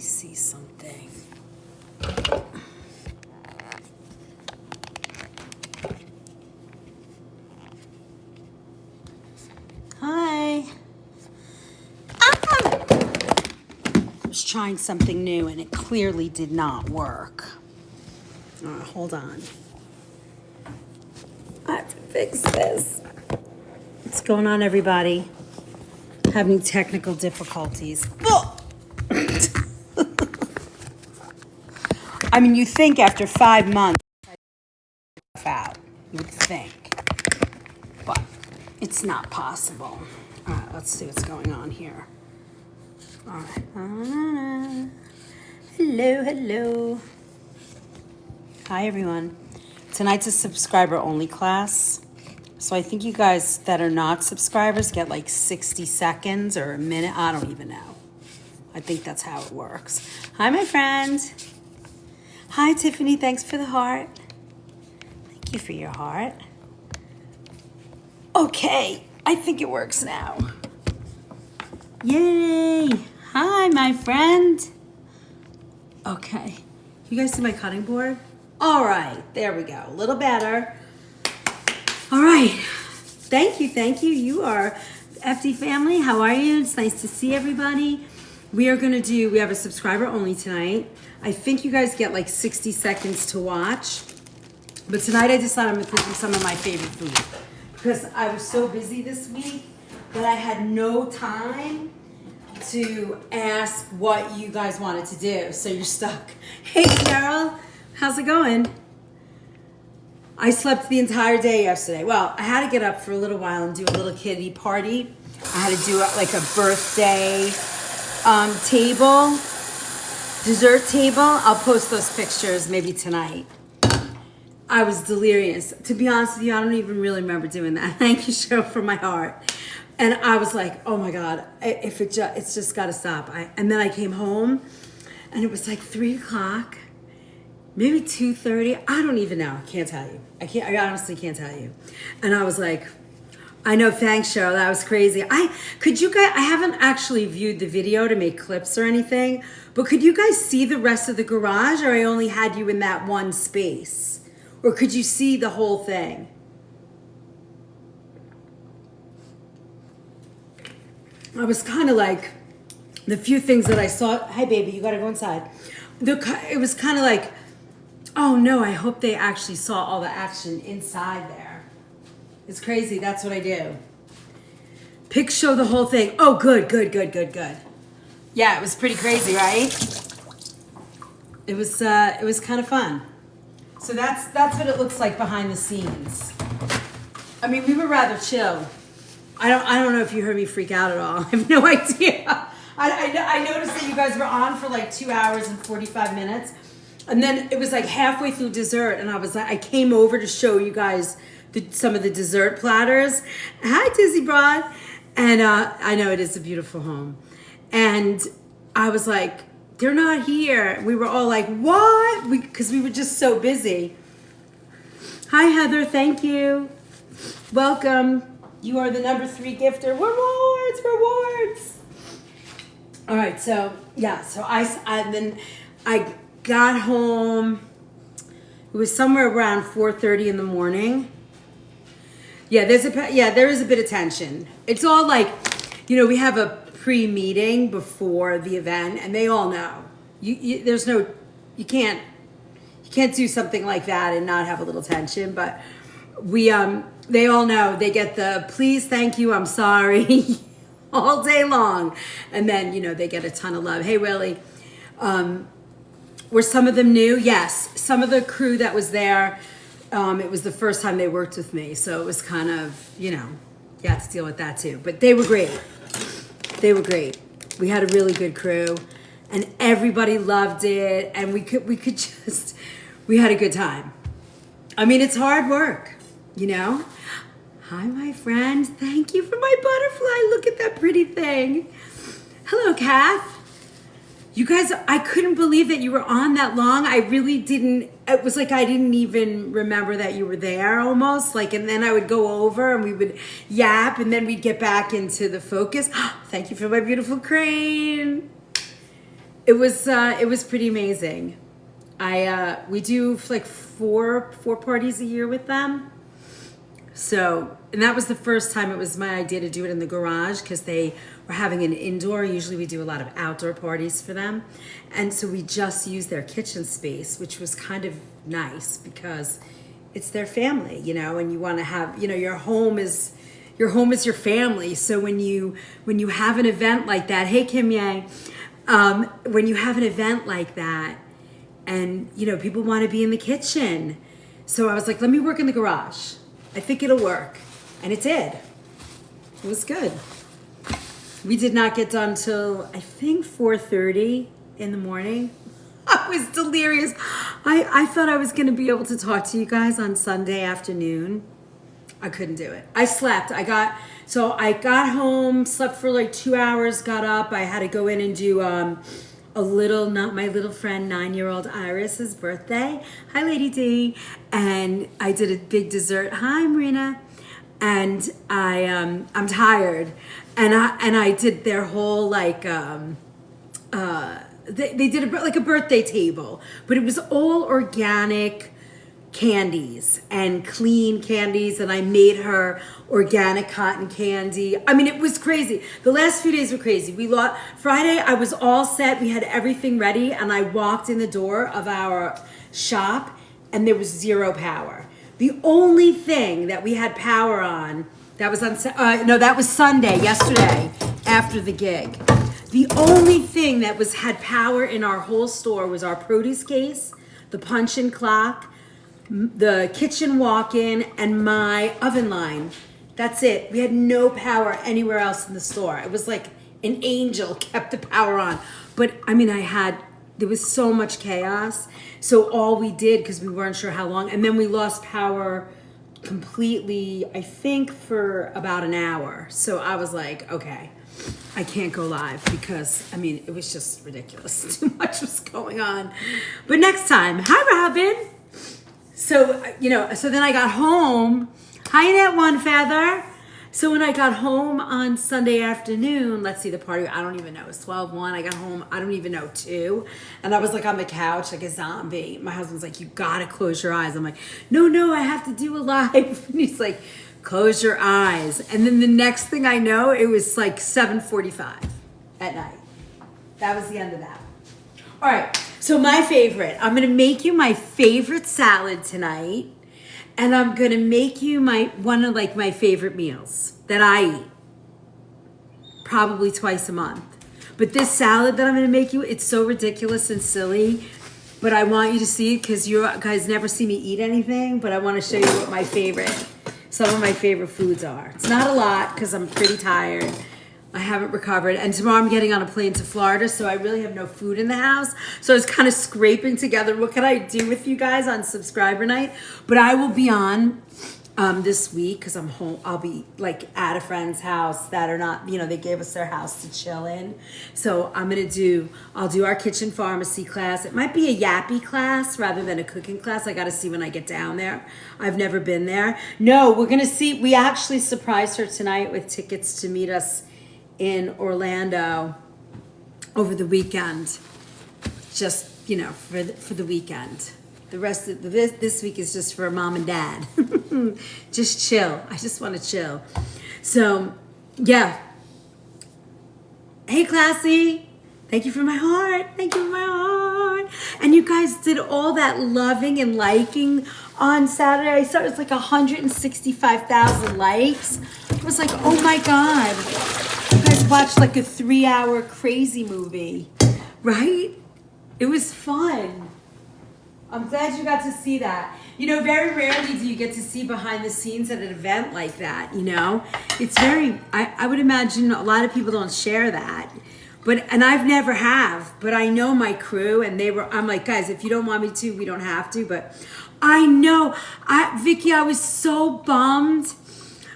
see something. Hi. I was trying something new and it clearly did not work. Hold on. I have to fix this. What's going on, everybody? Having technical difficulties. I mean, you think after 5 months, out, you would think, but it's not possible. All right, let's see what's going on here. All right. Hello, hello. Hi, everyone. Tonight's a subscriber-only class. So I think you guys that are not subscribers get like 60 seconds or a minute. I don't even know. I think that's how it works. Hi, my friend. Hi, Tiffany. Thanks for the heart. Thank you for your heart. Okay. I think it works now. Yay. Hi, my friend. Okay. You guys see my cutting board? All right. There we go. A little better. All right. Thank you. Thank you. You are FD family. How are you? It's nice to see everybody. We have a subscriber only tonight. I think you guys get like 60 seconds to watch. But tonight I decided I'm going to cook you some of my favorite food. Because I was so busy this week that I had no time to ask what you guys wanted to do. So you're stuck. Hey, Carol. How's it going? I slept the entire day yesterday. Well, I had to get up for a little while and do a little kiddie party. I had to do like a birthday table, dessert table. I'll post those pictures maybe tonight. I was delirious. To be honest with you, I don't even really remember doing that. Thank you, Cheryl, for my heart. And I was like, oh my God, it's just got to stop. And then I came home and it was like 3 o'clock. Maybe 2:30. I don't even know. I can't tell you. I honestly can't tell you. And I was like, I know. Thanks, Cheryl. That was crazy. I haven't actually viewed the video to make clips or anything, but could you guys see the rest of the garage, or I only had you in that one space? Or could you see the whole thing? I was kind of like, the few things that I saw. Hi, baby. You got to go inside. It was kind of like, oh no, I hope they actually saw all the action inside there. It's crazy. That's what I do. Pics show the whole thing. Oh, good. Yeah, it was pretty crazy, right? It was kind of fun. So that's what it looks like behind the scenes. I mean, we were rather chill. I don't know if you heard me freak out at all. I have no idea. I noticed that you guys were on for like 2 hours and 45 minutes. And then it was like halfway through dessert, and I came over to show you guys some of the dessert platters. Hi, Dizzy Broad. And I know it is a beautiful home. And I was like, they're not here. We were all like, what? Because we were just so busy. Hi, Heather. Thank you. Welcome. You are the number 3 gifter. Rewards. All right. So, yeah. So I got home. It was somewhere around 4:30 in the morning. Yeah, there is a bit of tension. It's all like, we have a pre-meeting before the event, and they all know. You can't do something like that and not have a little tension. But they all know. They get the please, thank you, I'm sorry, all day long, and then they get a ton of love. Hey, Willie. Were some of them new? Yes. Some of the crew that was there, it was the first time they worked with me. So it was kind of, you had to deal with that too. But they were great. We had a really good crew, and everybody loved it. And we had a good time. I mean, it's hard work, Hi, my friend. Thank you for my butterfly. Look at that pretty thing. Hello, Kath. You guys, I couldn't believe that you were on that long. I really didn't. It was like I didn't even remember that you were there almost. And then I would go over and we would yap, and then we'd get back into the focus. Thank you for my beautiful crane. it was pretty amazing. We do like four parties a year with them. So, and that was the first time. It was my idea to do it in the garage because they were having an indoor. Usually we do a lot of outdoor parties for them. And so we just used their kitchen space, which was kind of nice because it's their family, you know, and you want to have, you know, your home is your family. So when you have an event like that, hey Kim Yang, when you have an event like that and, you know, people want to be in the kitchen. So I was like, let me work in the garage. I think it'll work. And it did. It was good. We did not get done till I think 4:30 in the morning. I was delirious. I thought I was going to be able to talk to you guys on Sunday afternoon. I couldn't do it. I slept. I got home, slept for like 2 hours, got up. I had to go in and do my little friend 9-year-old Iris's birthday. Hi, Lady D. And I did a big dessert. Hi, Marina. And I'm tired. And I did their whole like they did like a birthday table, but it was all organic candies and clean candies, and I made her organic cotton candy. I mean, it was crazy. The last few days were crazy. Friday, I was all set. We had everything ready, and I walked in the door of our shop, and there was zero power. The only thing that we had power on, that was Sunday, yesterday, after the gig. The only thing that had power in our whole store was our produce case, the punch-in clock, the kitchen walk-in, and my oven line. That's it. We had no power anywhere else in the store. It was like an angel kept the power on. But I mean, there was so much chaos. So all we did, because we weren't sure how long, and then we lost power completely, I think, for about an hour. So I was like, okay, I can't go live because, I mean, it was just ridiculous. Too much was going on. But next time, hi, Robin. So, you know, so then I got home. Hi, Net One Feather. So when I got home on Sunday afternoon, let's see, the party, I don't even know, it was 12:01. I got home, I don't even know, 2. And I was like on the couch like a zombie. My husband's like, you gotta close your eyes. I'm like, no, I have to do a live. And he's like, close your eyes. And then the next thing I know, it was like 7:45 at night. That was the end of that. All right, so my favorite. I'm gonna make you my favorite salad tonight. And I'm gonna make you one of my favorite meals that I eat. Probably twice a month. But this salad that I'm gonna make you, it's so ridiculous and silly. But I want you to see it because you guys never see me eat anything. But I wanna show you what some of my favorite foods are. It's not a lot because I'm pretty tired. I haven't recovered. And tomorrow I'm getting on a plane to Florida, so I really have no food in the house. So I was kind of scraping together, what can I do with you guys on subscriber night? But I will be on this week because I'm home. I'll be like at a friend's house that are not, you know, they gave us their house to chill in. So I'll do our kitchen pharmacy class. It might be a yappy class rather than a cooking class. I got to see when I get down there. I've never been there. No, we're going to see. We actually surprised her tonight with tickets to meet us in Orlando over the weekend, just, you know, for the weekend. The rest of this week is just for mom and dad. Just chill. I just want to chill. So, yeah. Hey, Classy. Thank you for my heart. Thank you for my heart. And you guys did all that loving and liking on Saturday. I saw it was like 165,000 likes. I was like, oh my God. You guys watched like a 3-hour crazy movie, right? It was fun. I'm glad you got to see that. You know, very rarely do you get to see behind the scenes at an event like that, you know? It's very, I would imagine a lot of people don't share that. And I've never have, but I know my crew and I'm like, guys, if you don't want me to, we don't have to, but I know, Vicky, I was so bummed.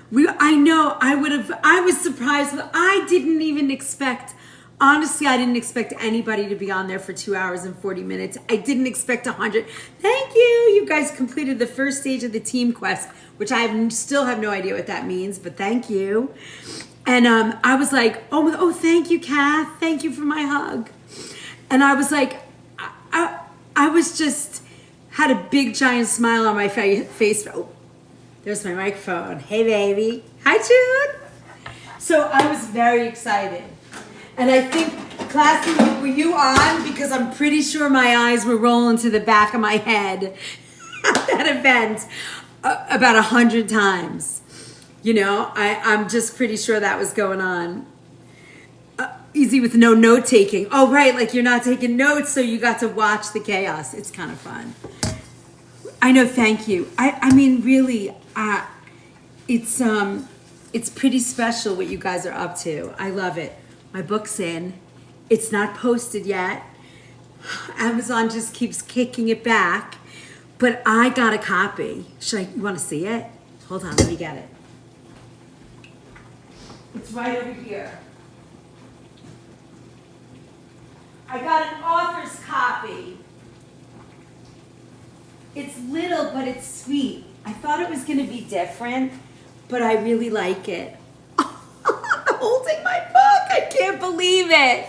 I was surprised. I didn't even expect, honestly, I didn't expect anybody to be on there for 2 hours and 40 minutes. I didn't expect 100. Thank you. You guys completed the first stage of the team quest, which I still have no idea what that means, but thank you. And I was like, oh, thank you, Kath. Thank you for my hug. And I was like, I was just, had a big giant smile on my face. Oh, there's my microphone. Hey, baby. Hi, Jude. So I was very excited. And I think, Classy, were you on? Because I'm pretty sure my eyes were rolling to the back of my head at that event about 100 times. You know, I'm just pretty sure that was going on. Easy with no note taking. Oh, right, like you're not taking notes, so you got to watch the chaos. It's kind of fun. I know, thank you. I mean, really, it's pretty special what you guys are up to. I love it. My book's in. It's not posted yet. Amazon just keeps kicking it back, but I got a copy. You want to see it? Hold on, let me get it. It's right over here. I got an author's copy. It's little, but it's sweet. I thought it was going to be different, but I really like it. I'm holding my book. I can't believe it.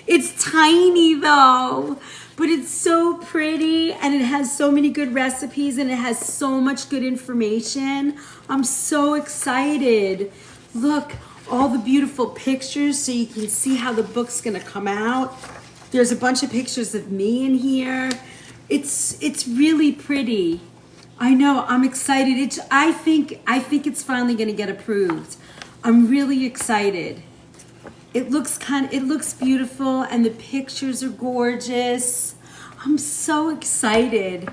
It's tiny though, but it's so pretty and it has so many good recipes and it has so much good information. I'm so excited. Look, all the beautiful pictures so you can see how the book's going to come out. There's a bunch of pictures of me in here. It's really pretty. I know, I'm excited. I think it's finally gonna get approved. I'm really excited. It looks beautiful and the pictures are gorgeous. I'm so excited.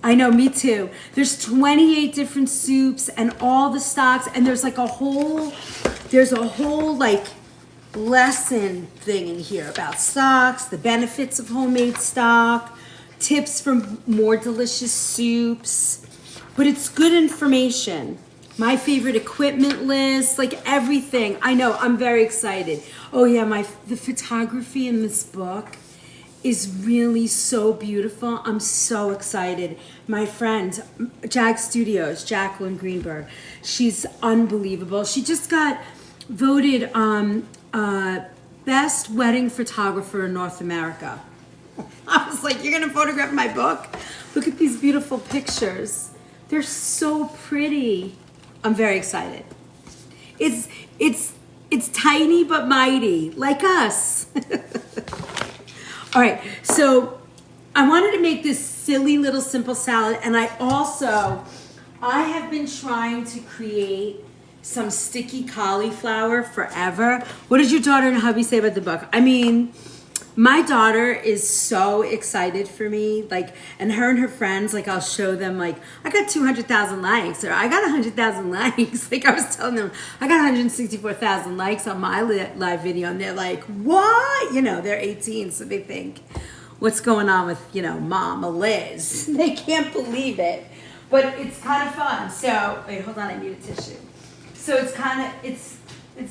I know, me too. There's 28 different soups and all the stocks, and there's a whole like lesson thing in here about stocks, the benefits of homemade stock, tips for more delicious soups. But it's good information. My favorite equipment list, like everything. I know, I'm very excited. Oh yeah, the photography in this book is really so beautiful. I'm so excited. My friend, Jag Studios, Jacqueline Greenberg, she's unbelievable. She just got voted best wedding photographer in North America. I was like, you're gonna photograph my book? Look at these beautiful pictures. They're so pretty. I'm very excited. It's tiny but mighty, like us. All right, so I wanted to make this silly little simple salad, and I have been trying to create some sticky cauliflower forever. What did your daughter and hubby say about the book? I mean, my daughter is so excited for me, and her friends, I'll show them, I got 200,000 likes, or I got 100,000 likes. I was telling them, I got 164,000 likes on my live video, and they're like, what? They're 18, so they think, what's going on with, Mama Liz? They can't believe it, but it's kind of fun. So, wait, hold on, I need a tissue. So it's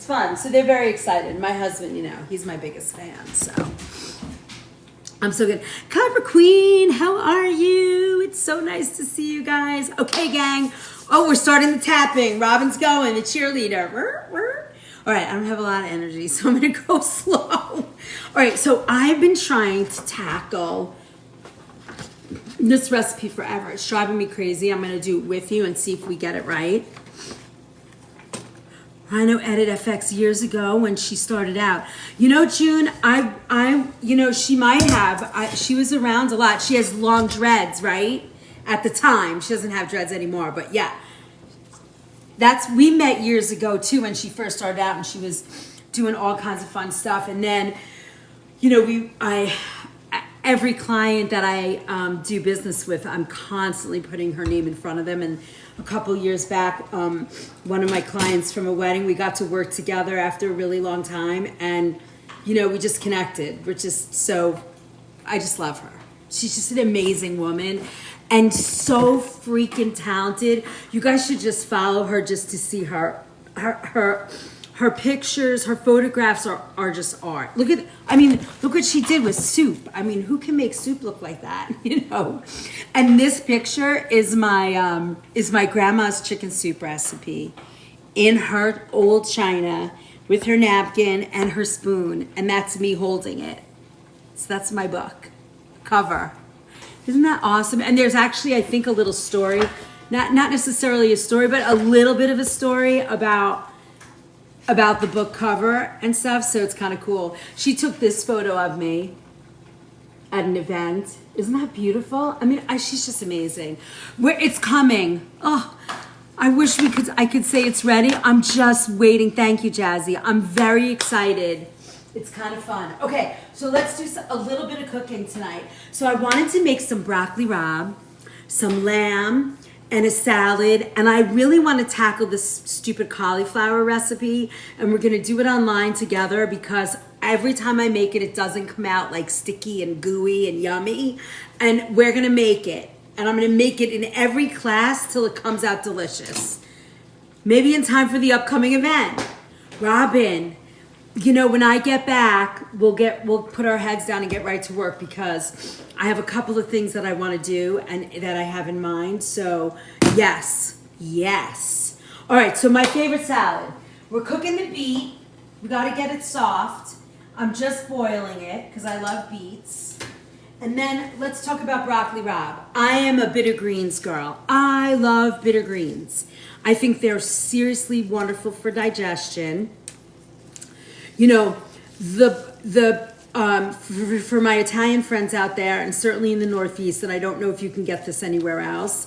fun. So they're very excited. My husband, he's my biggest fan. So I'm so good. Copper Queen, how are you? It's so nice to see you guys. Okay, gang. Oh, we're starting the tapping. Robin's going, the cheerleader. All right, I don't have a lot of energy, so I'm going to go slow. All right, so I've been trying to tackle this recipe forever. It's driving me crazy. I'm going to do it with you and see if we get it right. I know Edit FX years ago when she started out. June, she might have. She was around a lot. She has long dreads, right? At the time. She doesn't have dreads anymore, but yeah. We met years ago too when she first started out and she was doing all kinds of fun stuff. And then, every client that I do business with, I'm constantly putting her name in front of them. And a couple years back, one of my clients from a wedding, we got to work together after a really long time. And, we just connected. I just love her. She's just an amazing woman and so freaking talented. You guys should just follow her just to see her pictures, her photographs are just art. Look what she did with soup. Who can make soup look like that, And this picture is my grandma's chicken soup recipe in her old china with her napkin and her spoon, and that's me holding it. So that's my book cover. Isn't that awesome? And there's actually, I think, a little story, not necessarily a story, but a little bit of a story about the book cover and stuff. So it's kind of cool. She took this photo of me at an event. Isn't that beautiful? I mean, she's just amazing. It's coming. Oh, I wish I could say it's ready. I'm just waiting. Thank you, Jazzy. I'm very excited. It's kind of fun. Okay, so let's do a little bit of cooking tonight. So I wanted to make some broccoli rabe, some lamb, and a salad. And I really want to tackle this stupid cauliflower recipe. And we're going to do it online together because every time I make it, it doesn't come out like sticky and gooey and yummy. And we're going to make it. And I'm going to make it in every class till it comes out delicious. Maybe in time for the upcoming event. Robin, you know, when I get back, we'll put our heads down and get right to work because I have a couple of things that I want to do and that I have in mind. So yes. All right, so my favorite salad. We're cooking the beet. We got to get it soft. I'm just boiling it because I love beets. And then let's talk about broccoli rabe. I am a bitter greens girl. I love bitter greens. I think they're seriously wonderful for digestion. You know, for my Italian friends out there, and certainly in the Northeast, and I don't know if you can get this anywhere else,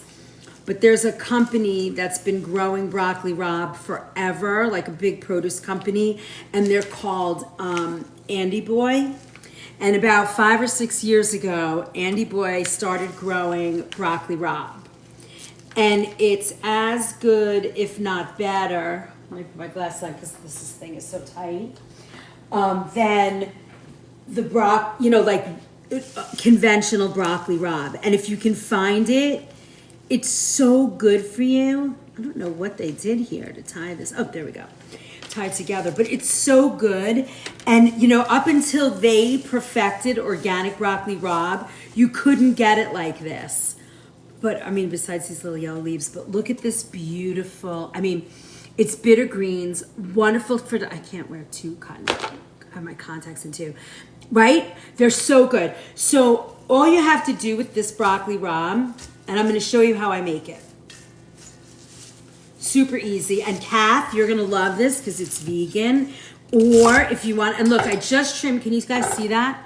but there's a company that's been growing broccoli rabe forever, like a big produce company, and they're called Andy Boy. And about 5 or 6 years ago, Andy Boy started growing broccoli rabe. And it's as good, if not better, let me put my glass on because this thing is so tight, than the conventional broccoli rabe. And if you can find it, it's so good for you. I don't know what they did here to tie this. Oh, there we go. Tie it together. But it's so good. And, you know, up until they perfected organic broccoli rabe, you couldn't get it like this. But, I mean, besides these little yellow leaves, but look at this beautiful, I mean, it's bitter greens, wonderful for, I can't wear two cotton, I have my contacts in too, right? They're so good. So all you have to do with this broccoli rabe, and I'm going to show you how I make it. Super easy. And Kath, you're going to love this because it's vegan. Or if you want, and look, I just trimmed, can you guys see that?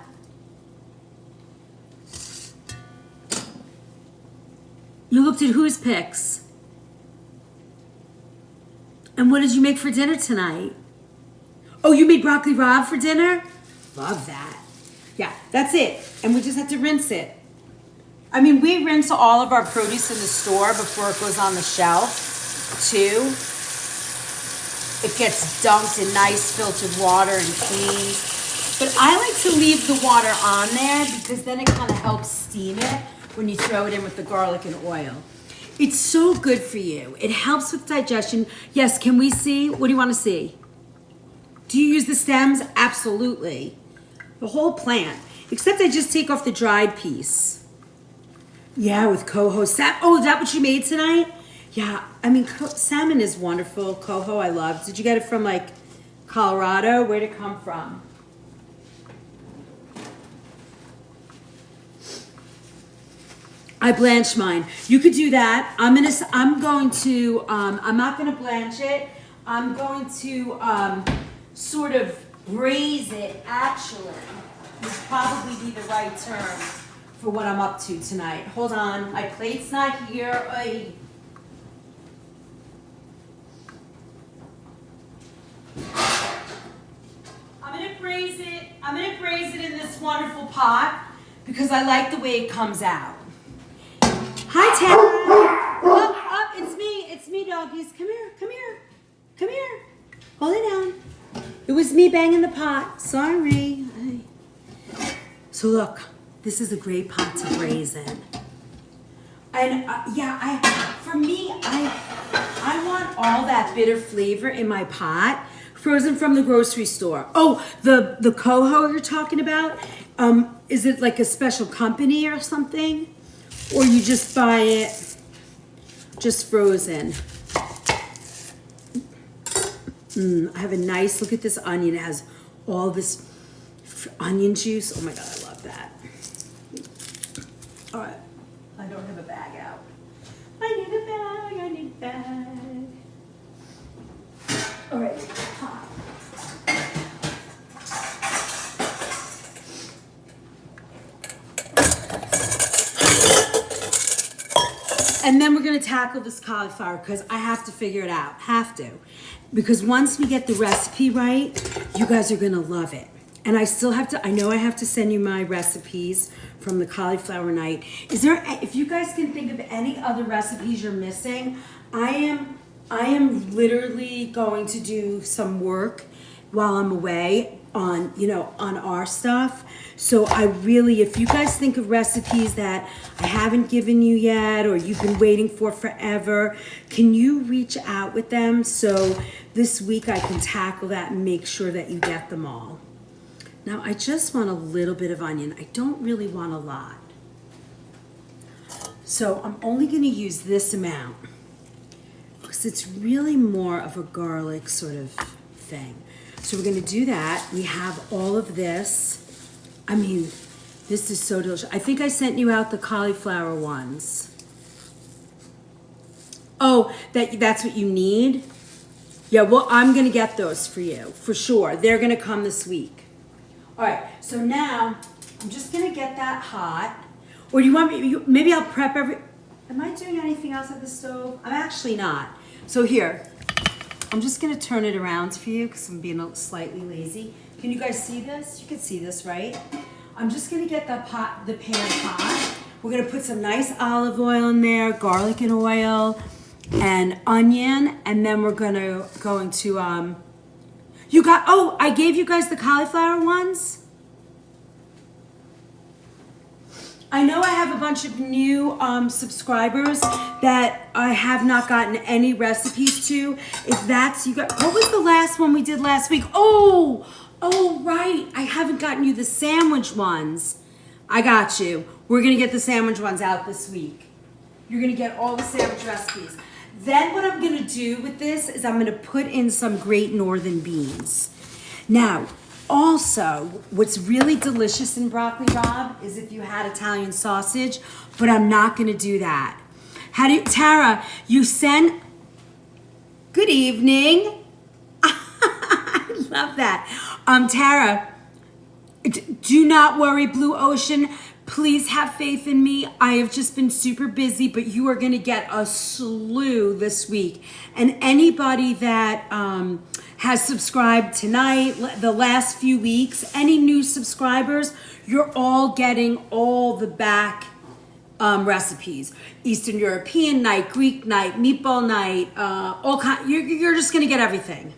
You looked at whose picks? And what did you make for dinner tonight? Oh, you made broccoli rabe for dinner? Love that. Yeah, that's it. And we just have to rinse it. I mean, we rinse all of our produce in the store before it goes on the shelf, too. It gets dunked in nice filtered water and cleaned. But I like to leave the water on there because then it kind of helps steam it when you throw it in with the garlic and oil. It's so good for you. It helps with digestion. Yes, can we see? What do you want to see? Do you use the stems? Absolutely. The whole plant. Except I just take off the dried piece. Yeah, with coho. Oh, is that what you made tonight? Yeah, I mean, salmon is wonderful. Coho, I love. Did you get it from, like, Colorado? Where'd it come from? I blanch mine. You could do that. I'm not gonna blanch it. I'm going to sort of braise it, actually, would probably be the right term for what I'm up to tonight. Hold on, my plate's not here. Ay. I'm gonna braise it in this wonderful pot because I like the way it comes out. Hi, Tara. Up, it's me, doggies. Come here. Hold it down. It was me banging the pot. Sorry. So look, this is a great pot to braise in. And for me, I want all that bitter flavor in my pot, frozen from the grocery store. Oh, the coho you're talking about, is it like a special company or something? Or you just buy it just frozen? I have a nice, look at this onion. It has all this onion juice. Oh my God, I love All right. I don't have a bag out. I need a bag. I need a bag. All right. And then we're going to tackle this cauliflower because I have to figure it out. Have to. Because once we get the recipe right, you guys are going to love it. And I still have to, I know I have to send you my recipes from the cauliflower night. Is there, if you guys can think of any other recipes you're missing, I am literally going to do some work while I'm away on, on our stuff. So I really, if you guys think of recipes that I haven't given you yet or you've been waiting for forever, can you reach out with them so this week I can tackle that and make sure that you get them all? Now I just want a little bit of onion. I don't really want a lot. So I'm only going to use this amount because it's really more of a garlic sort of thing. So we're going to do that. We have all of this. I mean, this is so delicious. I think I sent you out the cauliflower ones. Oh, that's what you need? Yeah, well, I'm going to get those for you, for sure. They're going to come this week. All right, so now I'm just going to get that hot. Or do you want me, maybe I'll prep am I doing anything else at the stove? I'm actually not. So here, I'm just going to turn it around for you because I'm being slightly lazy. Can you guys see this? You can see this, right? I'm just going to get the pan hot. We're going to put some nice olive oil in there, garlic and oil, and onion, and then we're going to I gave you guys the cauliflower ones. I know I have a bunch of new subscribers that I have not gotten any recipes to. If that's you got, what was the last one we did last week? Oh, right. I haven't gotten you the sandwich ones. I got you. We're going to get the sandwich ones out this week. You're going to get all the sandwich recipes. Then what I'm going to do with this is I'm going to put in some Great Northern beans. Now, also, what's really delicious in broccoli rabe is if you had Italian sausage, but I'm not going to do that. Tara, you sent, good evening. I love that. Tara, do not worry, Blue Ocean. Please have faith in me. I have just been super busy, but you are going to get a slew this week. And anybody that has subscribed tonight, the last few weeks, any new subscribers, you're all getting all the back recipes. Eastern European night, Greek night, meatball night, you're just going to get everything.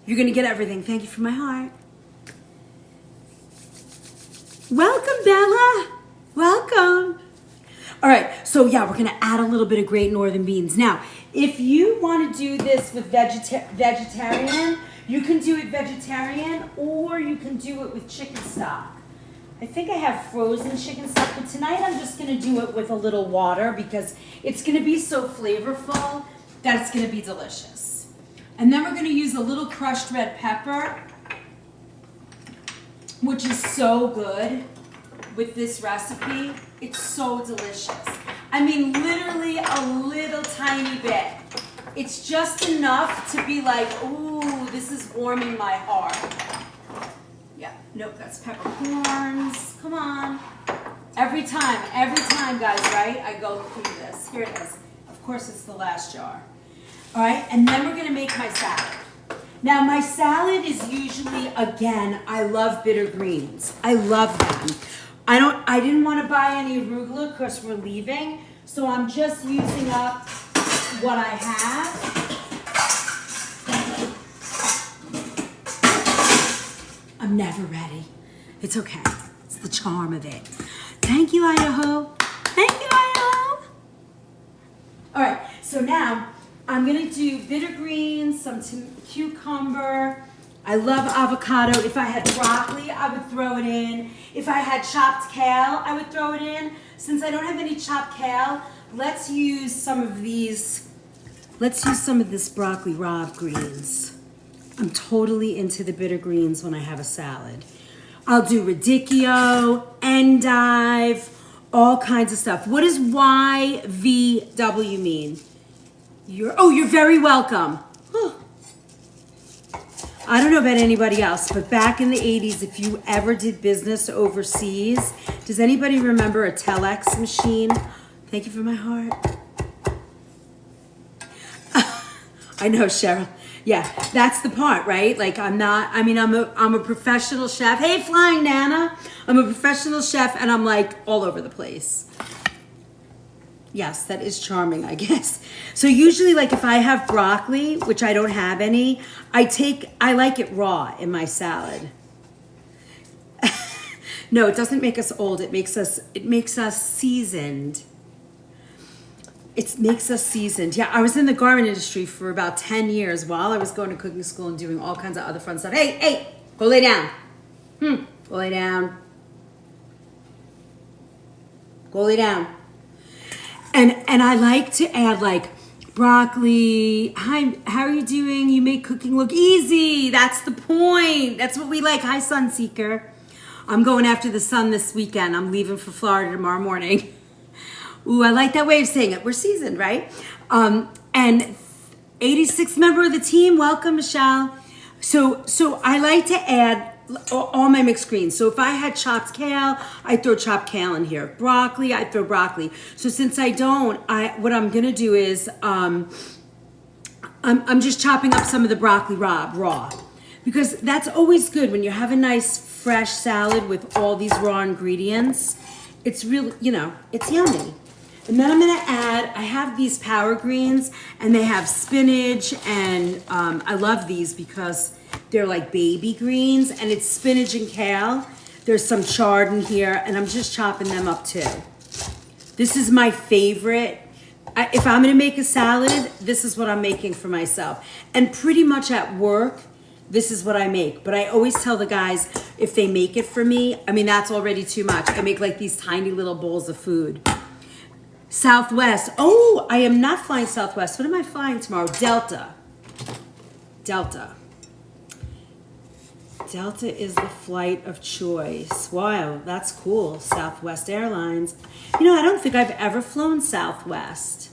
You're going to get everything. Thank you for my heart. Welcome, Bella. Welcome. All right, so yeah, we're gonna add a little bit of Great Northern beans. Now, if you want to do this with vegetarian, you can do it vegetarian or you can do it with chicken stock. I think I have frozen chicken stock, but tonight I'm just gonna do it with a little water because it's gonna be so flavorful that it's gonna be delicious. And then we're gonna use a little crushed red pepper, which is so good with this recipe. It's so delicious. I mean, literally a little tiny bit. It's just enough to be like, ooh, this is warming my heart. Yeah, nope, that's peppercorns. Come on. Every time, guys, right? I go through this. Here it is. Of course, it's the last jar. All right, and then we're gonna make my salad. Now, my salad is usually, again, I love bitter greens. I love them. I didn't want to buy any arugula because we're leaving, so I'm just using up what I have. I'm never ready. It's okay. It's the charm of it. Thank you, Idaho. Thank you, Idaho. All right, so now I'm going to do bitter greens, some cucumber. I love avocado. If I had broccoli, I would throw it in. If I had chopped kale, I would throw it in. Since I don't have any chopped kale, let's use some of these. Let's use some of this broccoli rabe greens. I'm totally into the bitter greens when I have a salad. I'll do radicchio, endive, all kinds of stuff. What does YVW mean? You're very welcome. Huh. I don't know about anybody else, but back in the 80s, if you ever did business overseas, does anybody remember a telex machine? Thank you for my heart. I know, Cheryl. Yeah, that's the part, right? Like I'm a professional chef. Hey, Flying Nana. I'm a professional chef and I'm like all over the place. Yes, that is charming, I guess. So usually like if I have broccoli, which I don't have any, I like it raw in my salad. No, it doesn't make us old. It makes us seasoned. It makes us seasoned. Yeah, I was in the garment industry for about 10 years while I was going to cooking school and doing all kinds of other fun stuff. Hey, go lay down. Go lay down. Go lay down. And I like to add like broccoli. Hi, how are you doing? You make cooking look easy. That's the point. That's what we like. Hi, Sunseeker. I'm going after the sun this weekend. I'm leaving for Florida tomorrow morning. Ooh, I like that way of saying it. We're seasoned, right? And 86th member of the team. Welcome, Michelle. So I like to add all my mixed greens. So if I had chopped kale, I throw chopped kale in here. Broccoli, I throw broccoli. So since I don't, what I'm gonna do is I'm just chopping up some of the broccoli raw, because that's always good when you have a nice fresh salad with all these raw ingredients. It's really, it's yummy. And then I'm gonna add, I have these power greens and they have spinach and I love these because they're like baby greens and it's spinach and kale. There's some chard in here and I'm just chopping them up too. This is my favorite. If I'm gonna make a salad, this is what I'm making for myself. And pretty much at work, this is what I make. But I always tell the guys, if they make it for me, that's already too much. I make like these tiny little bowls of food. Southwest. Oh, I am not flying Southwest. What am I flying tomorrow? Delta. Delta is the flight of choice. Wow, that's cool. Southwest Airlines. I don't think I've ever flown Southwest.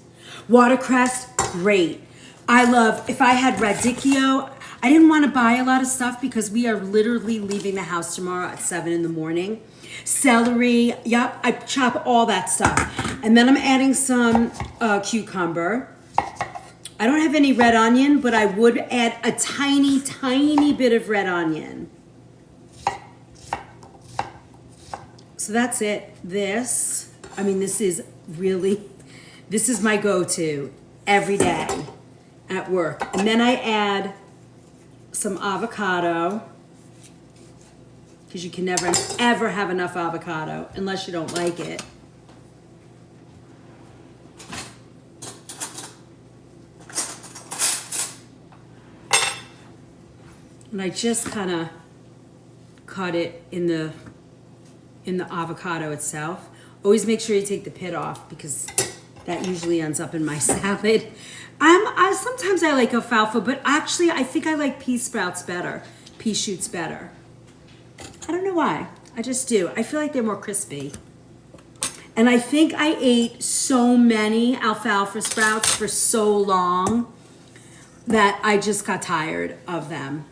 Watercress, great. I love, if I had radicchio, I didn't want to buy a lot of stuff because we are literally leaving the house tomorrow at 7 in the morning. Celery, yep, I chop all that stuff. And then I'm adding some cucumber. I don't have any red onion, but I would add a tiny, tiny bit of red onion. So that's it. This is my go-to every day at work. And then I add some avocado, because you can never, ever have enough avocado unless you don't like it. And I just kind of cut it in the avocado itself. Always make sure you take the pit off because that usually ends up in my salad. Sometimes I like alfalfa, but actually I think I like pea sprouts better, pea shoots better. I don't know why, I just do. I feel like they're more crispy. And I think I ate so many alfalfa sprouts for so long that I just got tired of them.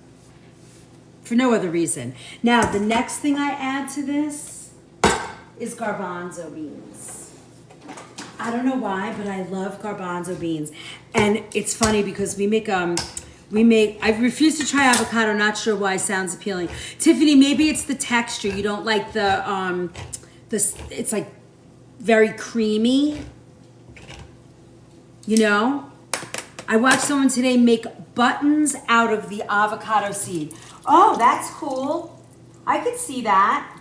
For no other reason. Now, the next thing I add to this is garbanzo beans. I don't know why, but I love garbanzo beans. And it's funny because I refuse to try avocado, not sure why, sounds appealing. Tiffany, maybe it's the texture. You don't like it's like very creamy. I watched someone today make buttons out of the avocado seed. Oh, that's cool. I could see that.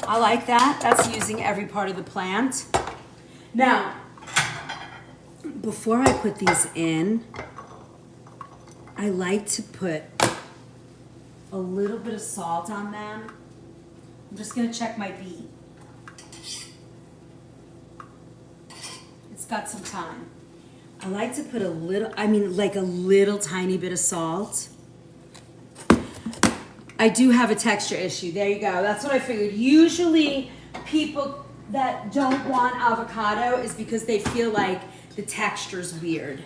I like that. That's using every part of the plant. Now, before I put these in, I like to put a little bit of salt on them. I'm just gonna check my beet. It's got some time. I like to put a little tiny bit of salt. I do have a texture issue. There you go. That's what I figured. Usually people that don't want avocado is because they feel like the texture's weird.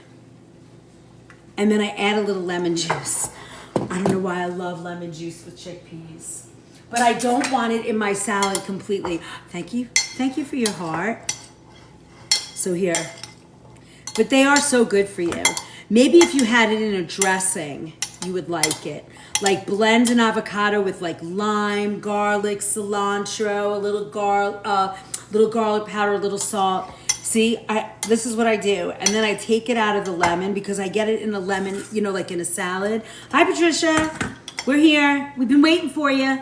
And then I add a little lemon juice. I don't know why I love lemon juice with chickpeas. But I don't want it in my salad completely. Thank you. Thank you for your heart. So here. But they are so good for you. Maybe if you had it in a dressing, you would like it. Like blend an avocado with like lime, garlic, cilantro, a little garlic powder, a little salt. See, this is what I do. And then I take it out of the lemon because I get it in a lemon, you know, like in a salad. Hi, Patricia. We're here. We've been waiting for you.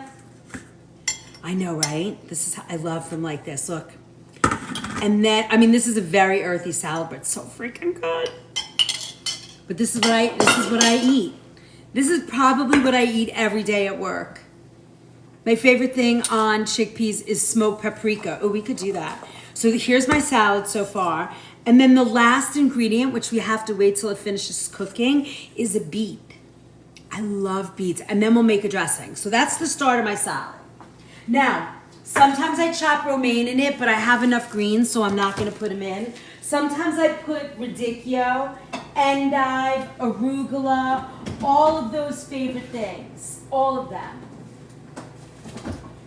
I know, right? I love them like this. Look. And then, I mean, this is a very earthy salad, but it's so freaking good. But this is what I eat. This is probably what I eat every day at work. My favorite thing on chickpeas is smoked paprika. Oh, we could do that. So here's my salad so far. And then the last ingredient, which we have to wait till it finishes cooking, is a beet. I love beets. And then we'll make a dressing. So that's the start of my salad. Now, sometimes I chop romaine in it, but I have enough greens, so I'm not going to put them in. Sometimes I put radicchio, endive, arugula, all of those favorite things. All of them.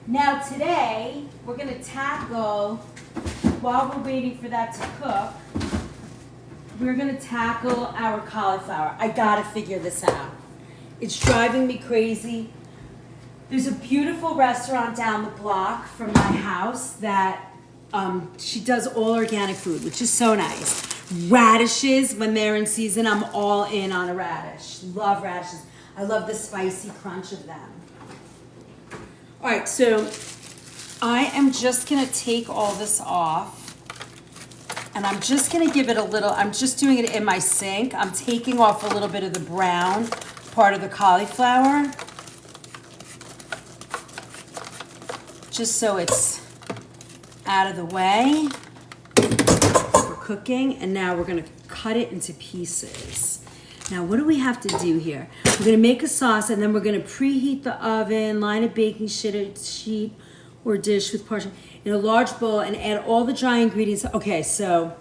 Now today, we're going to tackle, while we're waiting for that to cook, we're going to tackle our cauliflower. I got to figure this out. It's driving me crazy. There's a beautiful restaurant down the block from my house that she does all organic food, which is so nice. Radishes, when they're in season, I'm all in on a radish. Love radishes. I love the spicy crunch of them. All right, so I am just gonna take all this off and I'm just gonna give it a little, I'm just doing it in my sink. I'm taking off a little bit of the brown part of the cauliflower, just so it's out of the way for cooking. And now we're gonna cut it into pieces. Now, what do we have to do here? We're gonna make a sauce and then we're gonna preheat the oven, line a baking sheet or dish with parchment in a large bowl and add all the dry ingredients. Okay, so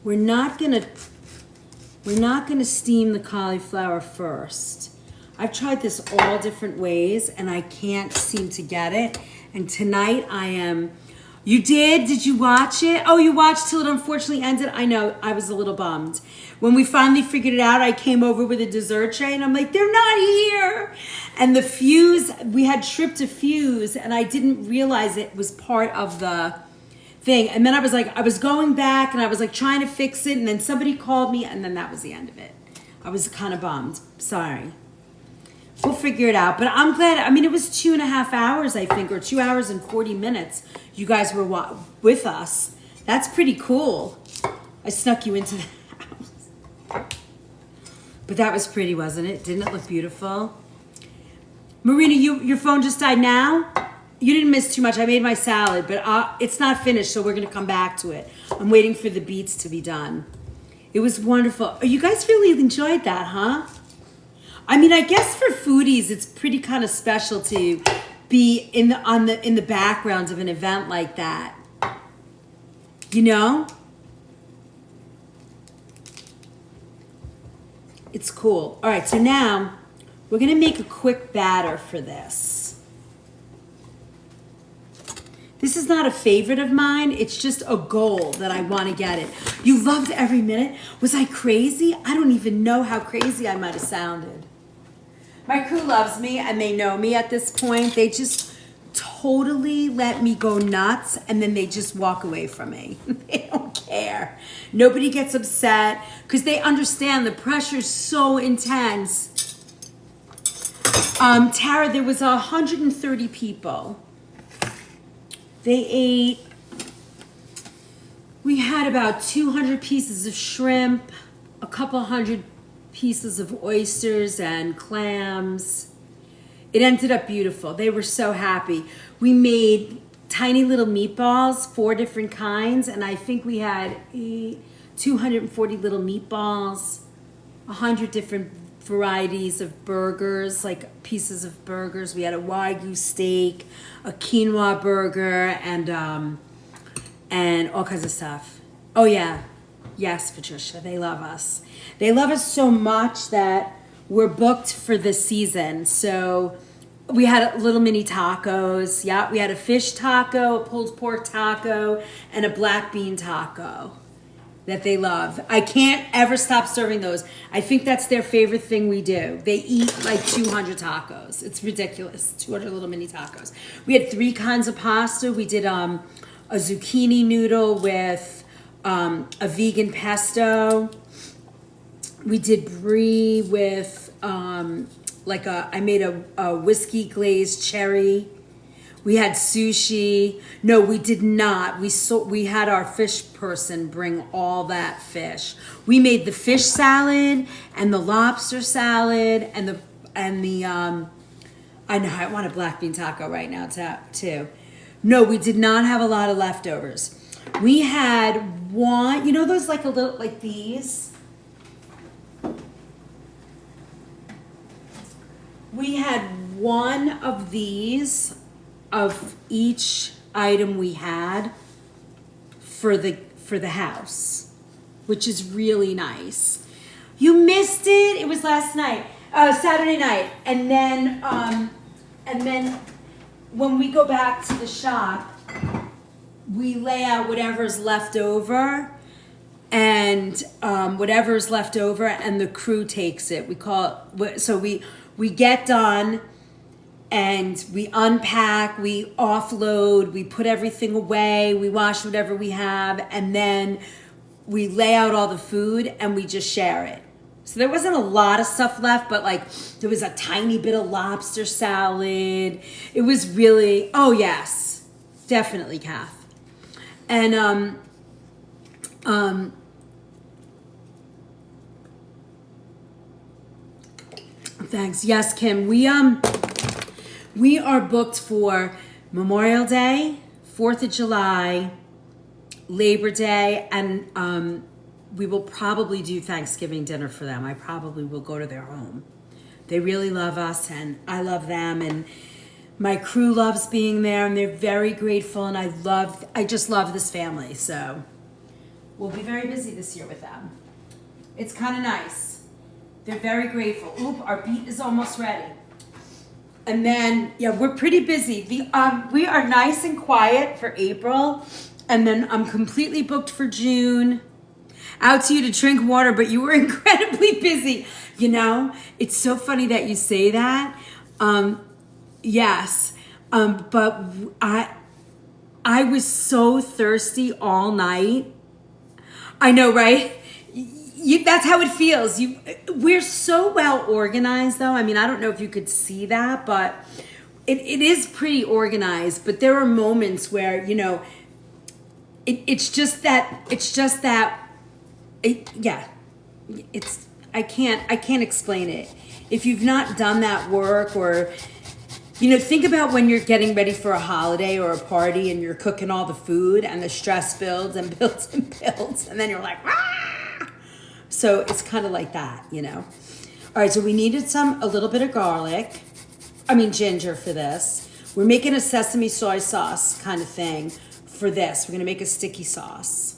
we're not gonna steam the cauliflower first. I've tried this all different ways and I can't seem to get it. And tonight I am, you did? Did you watch it? Oh, you watched till it unfortunately ended? I know, I was a little bummed. When we finally figured it out, I came over with a dessert tray and I'm like, they're not here. And the fuse, we had tripped a fuse and I didn't realize it was part of the thing. And then I was like, I was going back and I was like trying to fix it and then somebody called me and then that was the end of it. I was kind of bummed, sorry. We'll figure it out, but I'm glad. I mean, it was 2.5 hours, I think, or 2 hours and 40 minutes. You guys were with us. That's pretty cool. I snuck you into the house. But that was pretty, wasn't it? Didn't it look beautiful? Marina, your phone just died now? You didn't miss too much. I made my salad, but it's not finished, so we're going to come back to it. I'm waiting for the beets to be done. It was wonderful. You guys really enjoyed that, huh? I mean, I guess for foodies, it's pretty kind of special to be in the background of an event like that. You know? It's cool. All right, so now we're gonna make a quick batter for this. This is not a favorite of mine. It's just a goal that I want to get it. You loved every minute. Was I crazy? I don't even know how crazy I might have sounded. My crew loves me and they know me at this point. They just totally let me go nuts and then they just walk away from me. They don't care. Nobody gets upset because they understand the pressure is so intense. Tara, there was 130 people. They ate, we had about 200 pieces of shrimp, a couple hundred pieces of oysters and clams. It ended up beautiful. They were so happy. We made tiny little meatballs, 4 different kinds, and I think we had 240 little meatballs, 100 different varieties of burgers, like pieces of burgers. We had a Wagyu steak, a quinoa burger, and all kinds of stuff. Oh yeah, yes, Patricia, they love us. They love us so much that we're booked for this season. So we had little mini tacos. Yeah, we had a fish taco, a pulled pork taco, and a black bean taco that they love. I can't ever stop serving those. I think that's their favorite thing we do. They eat like 200 tacos. It's ridiculous. 200 little mini tacos. We had 3 kinds of pasta. We did a zucchini noodle with a vegan pesto. We did brie with I made a whiskey glazed cherry. We had sushi. No, we did not. We had our fish person bring all that fish. We made the fish salad and the lobster salad and the I know I want a black bean taco right now too. No, we did not have a lot of leftovers. We had one, you know those like a little like these? We had one of these of each item we had for the house, which is really nice. You missed it. It was last night, Saturday night, and then when we go back to the shop, we lay out whatever's left over, and whatever's left over, and the crew takes it. We call it so we get done. And we unpack, we offload, we put everything away, we wash whatever we have, and then we lay out all the food and we just share it. So there wasn't a lot of stuff left, but like there was a tiny bit of lobster salad. It was really, oh yes, definitely, Kath. And thanks. Yes, Kim. We are booked for Memorial Day, 4th of July, Labor Day, and we will probably do Thanksgiving dinner for them. I probably will go to their home. They really love us, and I love them, and my crew loves being there, and they're very grateful, and I just love this family, so we'll be very busy this year with them. It's kind of nice. They're very grateful. Oop, our beet is almost ready. And then, yeah, we're pretty busy. We are nice and quiet for April, and then I'm completely booked for June. Out to you to drink water, but you were incredibly busy. You know, it's so funny that you say that. Yes, but I was so thirsty all night. I know, right? That's how it feels. We're so well organized, though. I mean, I don't know if you could see that, but it is pretty organized. But there are moments where, you know, it's just that. I can't explain it. If you've not done that work, or you know, think about when you're getting ready for a holiday or a party and you're cooking all the food and the stress builds and builds and builds, and then you're like, ah! So it's kind of like that, you know. All right, so we needed a little bit of ginger for this. We're making a sesame soy sauce kind of thing for this. We're gonna make a sticky sauce.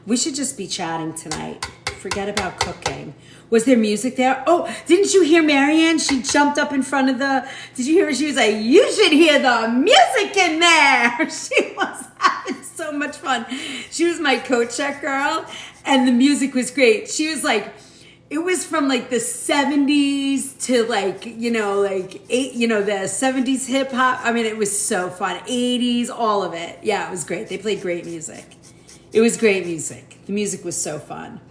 We should just be chatting tonight. Forget about cooking. Was there music there? Oh, didn't you hear Marianne? She jumped up in front of did you hear her? She was like, you should hear the music in there. She was having so much fun. She was my coat check girl, and the music was great. She was like, it was from like the 70s to like, you know, like the 70s hip hop. I mean, it was so fun. 80s, all of it. Yeah, it was great. They played great music. It was great music. The music was so fun.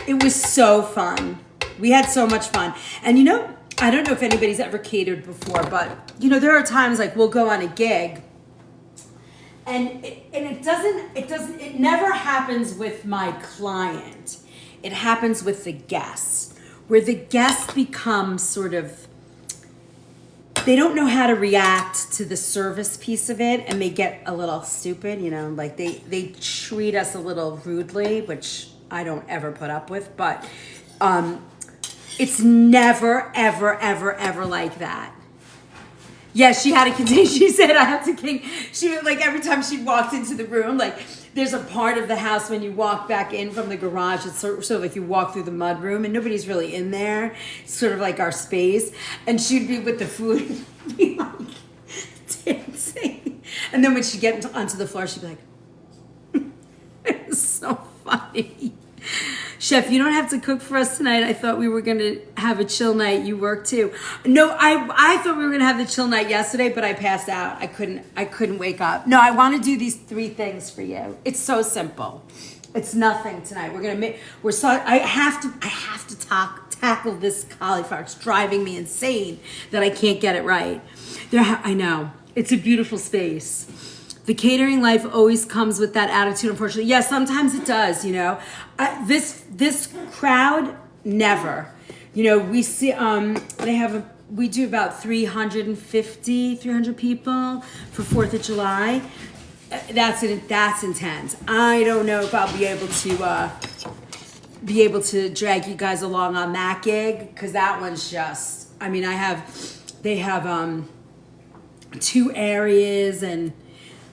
It was so fun. We had so much fun. And you know, I don't know if anybody's ever catered before, but you know, there are times like we'll go on a gig and it never happens with my client. It happens with the guests, where the guests become sort of, they don't know how to react to the service piece of it, and they get a little stupid, you know, like they treat us a little rudely, which I don't ever put up with, but It's never, ever, ever, ever like that. Yes, she had a container. She said, I have to king. She, like, every time she walked into the room, like, there's a part of the house when you walk back in from the garage. It's sort of like you walk through the mud room and nobody's really in there. It's sort of like our space. And she'd be with the food and be like dancing. And then when she'd get onto the floor, she'd be like, it's so funny. Chef, you don't have to cook for us tonight. I thought we were going to have a chill night. You work too. No, I thought we were going to have the chill night yesterday, but I passed out. I couldn't wake up. No, I want to do these 3 things for you. It's so simple. It's nothing tonight. I have to tackle this cauliflower. It's driving me insane that I can't get it right. I know. It's a beautiful space. The catering life always comes with that attitude, unfortunately. Yeah, sometimes it does, you know. This crowd, never. You know, we see, we do about 300 people for 4th of July. That's intense. I don't know if I'll be able to drag you guys along on that gig, because that one's just, I mean, they have 2 areas and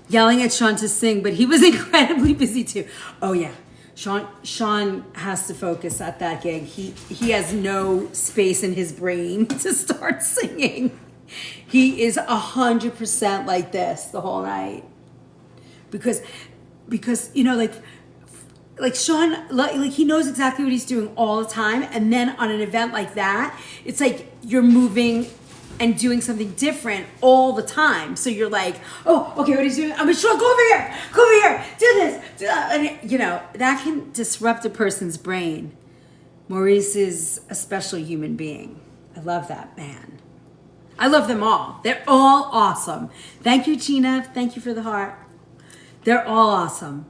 yelling at Sean to sing, but he was incredibly busy too. Oh yeah, Sean has to focus at that gig. He has no space in his brain to start singing. He is 100% like this the whole night. Because you know, like Sean, like he knows exactly what he's doing all the time, and then on an event like that, it's like you're moving and doing something different all the time. So you're like, oh, okay, what are you doing? I'm Sean, go over here, do this, do that. And you know, that can disrupt a person's brain. Maurice is a special human being. I love that man. I love them all. They're all awesome. Thank you, Gina. Thank you for the heart. They're all awesome.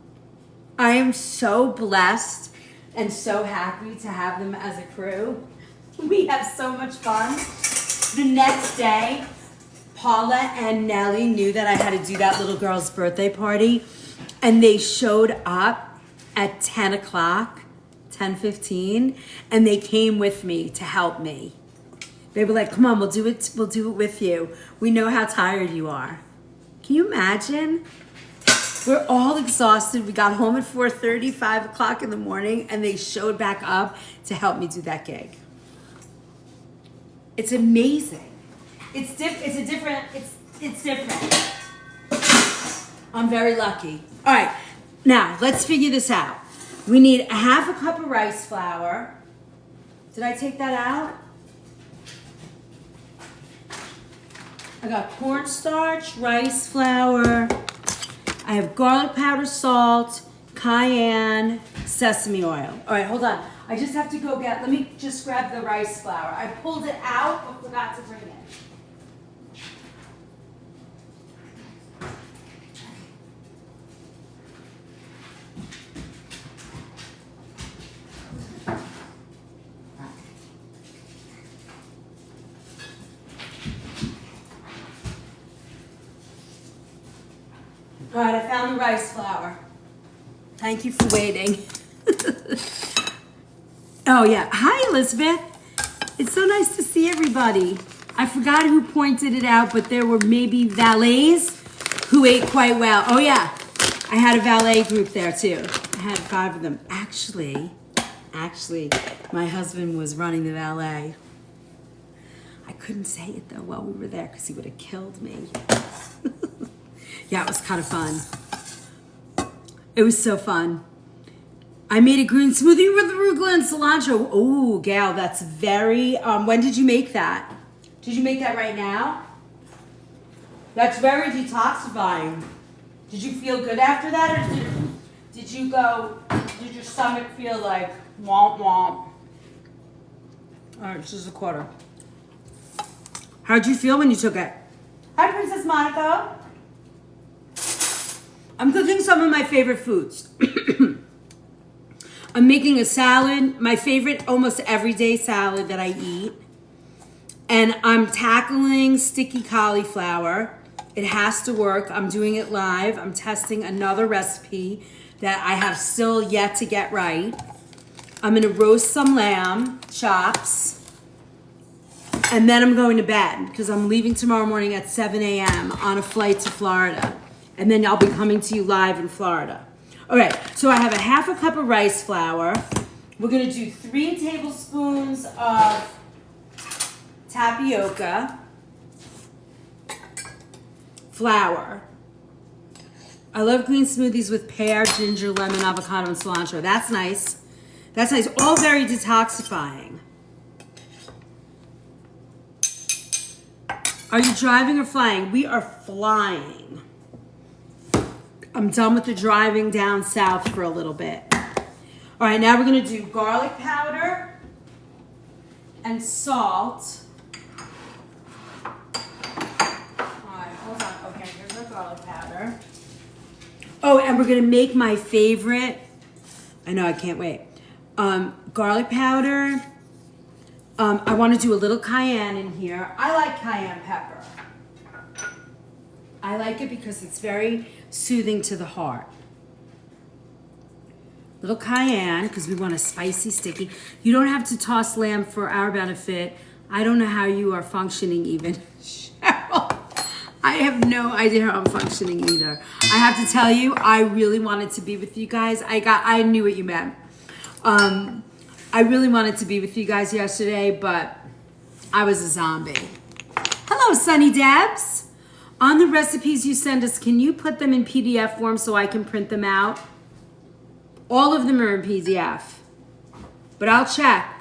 I am so blessed and so happy to have them as a crew. We have so much fun. The next day, Paula and Nellie knew that I had to do that little girl's birthday party, and they showed up at 10 o'clock, 10:15, and they came with me to help me. They were like, come on, we'll do it with you. We know how tired you are. Can you imagine? We're all exhausted. We got home at 4:30, 5 o'clock in the morning, and they showed back up to help me do that gig. It's amazing. It's different. I'm very lucky. All right, now let's figure this out. We need a half a cup of rice flour. Did I take that out? I got cornstarch, rice flour. I have garlic powder, salt, cayenne, sesame oil. All right, hold on. I just have to go let me just grab the rice flour. I pulled it out but forgot to bring it. All right, I found the rice flour. Thank you for waiting. Oh yeah, hi Elizabeth. It's so nice to see everybody. I forgot who pointed it out, but there were maybe valets who ate quite well. Oh yeah, I had a valet group there too. I had 5 of them. Actually, my husband was running the valet. I couldn't say it though while we were there because he would have killed me. Yeah, it was kind of fun. It was so fun. I made a green smoothie with arugula and cilantro. Oh, gal, that's very, when did you make that? Did you make that right now? That's very detoxifying. Did you feel good after that, or did your stomach feel like womp womp? All right, this is a quarter. How'd you feel when you took it? Hi, Princess Monica. I'm cooking some of my favorite foods. I'm making a salad, my favorite almost everyday salad that I eat. And I'm tackling sticky cauliflower. It has to work. I'm doing it live. I'm testing another recipe that I have still yet to get right. I'm gonna roast some lamb chops. And then I'm going to bed because I'm leaving tomorrow morning at 7 a.m. on a flight to Florida. And then I'll be coming to you live in Florida. All right, so I have a half a cup of rice flour. We're gonna do 3 tablespoons of tapioca, flour. I love green smoothies with pear, ginger, lemon, avocado, and cilantro. That's nice. That's nice. All very detoxifying. Are you driving or flying? We are flying. I'm done with the driving down south for a little bit. All right, now we're gonna do garlic powder and salt. All right, hold on. Okay, here's our garlic powder. Oh, and we're gonna make my favorite. I know, I can't wait. Garlic powder. I want to do a little cayenne in here. I like cayenne pepper. I like it because it's very soothing to the heart. Little cayenne, because we want a spicy, sticky. You don't have to toss lamb for our benefit. I don't know how you are functioning even. Cheryl, I have no idea how I'm functioning either. I have to tell you, I really wanted to be with you guys. I knew what you meant. I really wanted to be with you guys yesterday, but I was a zombie. Hello, Sunny Debs. On the recipes you send us, can you put them in PDF form so I can print them out? All of them are in PDF, but I'll check.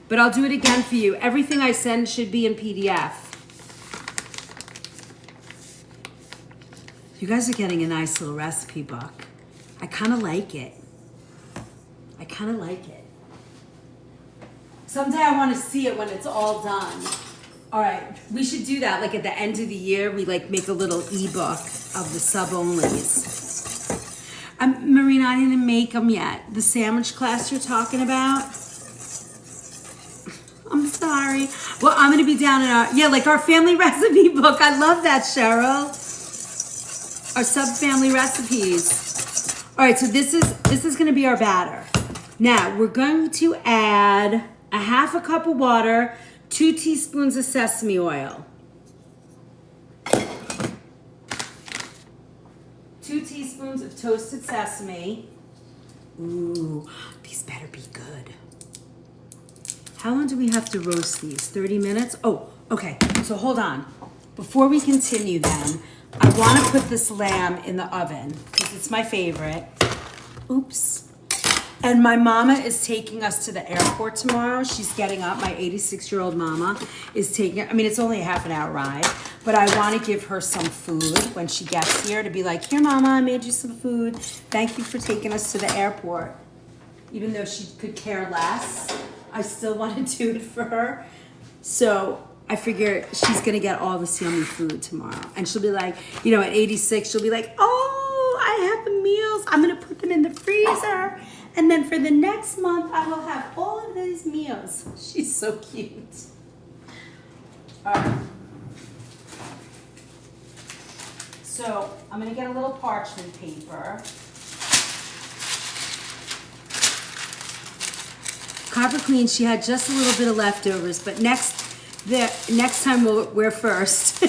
But I'll do it again for you. Everything I send should be in PDF. You guys are getting a nice little recipe book. I kind of like it. I kind of like it. Someday I want to see it when it's all done. All right, we should do that. Like at the end of the year, we like make a little ebook of the sub-onlys. Marina, I didn't make them yet. The sandwich class you're talking about? I'm sorry. Well, I'm going to be down in our family recipe book. I love that, Cheryl. Our sub-family recipes. All right, so this is going to be our batter. Now, we're going to add a half a cup of water, 2 teaspoons of sesame oil. 2 teaspoons of toasted sesame. Ooh, these better be good. How long do we have to roast these? 30 minutes? Oh, okay, so hold on. Before we continue then, I want to put this lamb in the oven because it's my favorite. Oops. And my mama is taking us to the airport tomorrow. She's getting up. My 86-year-old mama is taking, it's only a half an hour ride, but I want to give her some food when she gets here to be like, here, mama, I made you some food. Thank you for taking us to the airport. Even though she could care less, I still want to do it for her. So I figure she's going to get all this yummy food tomorrow. And she'll be like, at 86, she'll be like, oh, I have the meals. I'm going to put them in the freezer. And then for the next month, I will have all of these meals. She's so cute. All right. So I'm going to get a little parchment paper. Copper Queen, she had just a little bit of leftovers, but next time we're first.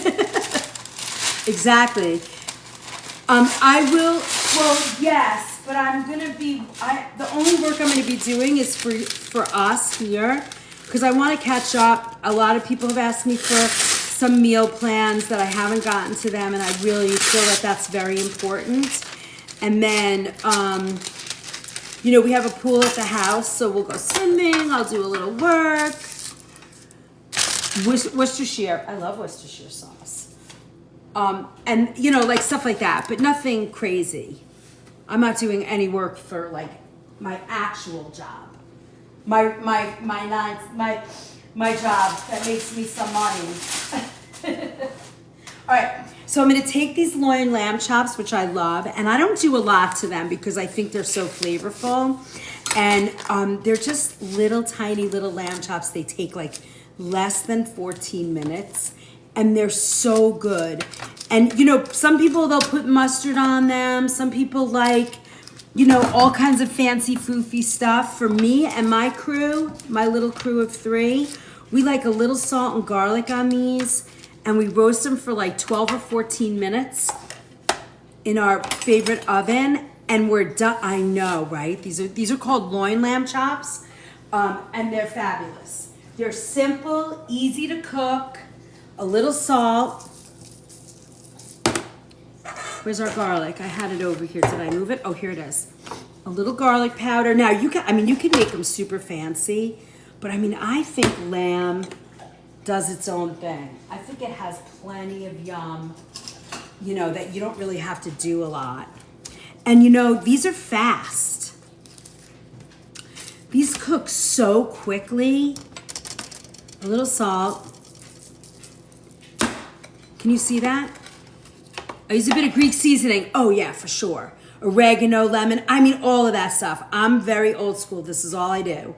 Exactly. Yes, but I'm going to be, the only work I'm going to be doing is for us here, because I want to catch up. A lot of people have asked me for some meal plans that I haven't gotten to them, and I really feel that that's very important. And then, we have a pool at the house, so we'll go swimming. I'll do a little work. Worcestershire. I love Worcestershire sauce. And, like stuff like that, but nothing crazy. I'm not doing any work for like my actual job. My job that makes me some money. All right, so I'm gonna take these loin lamb chops, which I love, and I don't do a lot to them because I think they're so flavorful. And they're just little tiny little lamb chops. They take like less than 14 minutes. And they're so good. And, some people, they'll put mustard on them. Some people like, all kinds of fancy foofy stuff. For me and my crew, my little crew of 3, We like a little salt and garlic on these, and we roast them for like 12 or 14 minutes in our favorite oven, and we're done. I know, right? These are called loin lamb chops, and they're fabulous. They're simple, easy to cook, a little salt. Where's our garlic? I had it over here. Did I move it? Oh, here it is. A little garlic powder. Now you can make them super fancy, but I mean, I think lamb does its own thing. I think it has plenty of yum, you know, that you don't really have to do a lot. And you know, these are fast. These cook so quickly. A little salt. Can you see that? I use a bit of Greek seasoning. Oh yeah, for sure. Oregano, lemon, I mean all of that stuff. I'm very old school. This is all I do.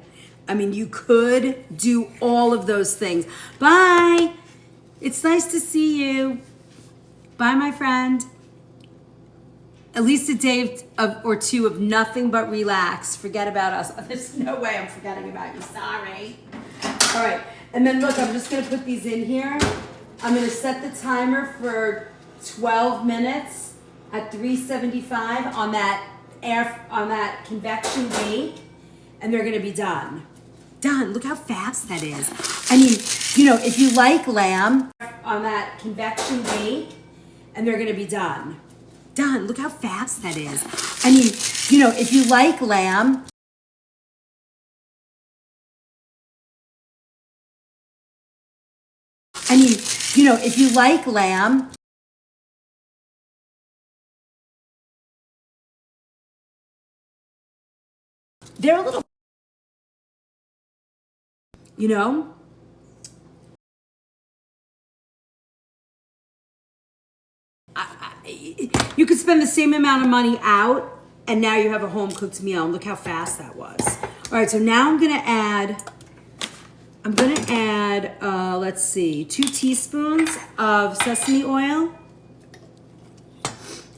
I mean, you could do all of those things. Bye. It's nice to see you. Bye, my friend. At least a day or two of nothing but relax. Forget about us. There's no way I'm forgetting about you. Sorry. All right. And then look, I'm just going to put these in here. I'm going to set the timer for 12 minutes at 375 on that convection bake, and they're going to be done. Done. Look how fast that is. I mean, you know, if you like lamb on that convection bake, and they're going to be done. Done. Look how fast that is. I mean, you know, if you like lamb, they're a little, you know, you could spend the same amount of money out, and now you have a home cooked meal. And look how fast that was. All right, so now I'm gonna add, let's see, 2 teaspoons of sesame oil,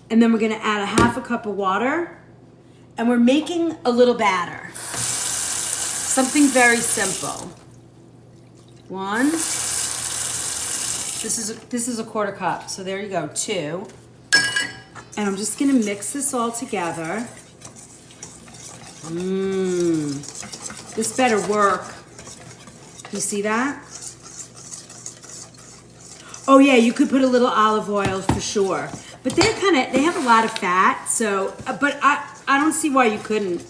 and then we're gonna add a half a cup of water, and we're making a little batter. Something very simple. One. This is a quarter cup, so there you go, 2. And I'm just gonna mix this all together. This better work. You see that? Oh yeah, you could put a little olive oil for sure. But they have a lot of fat, so, but I don't see why you couldn't.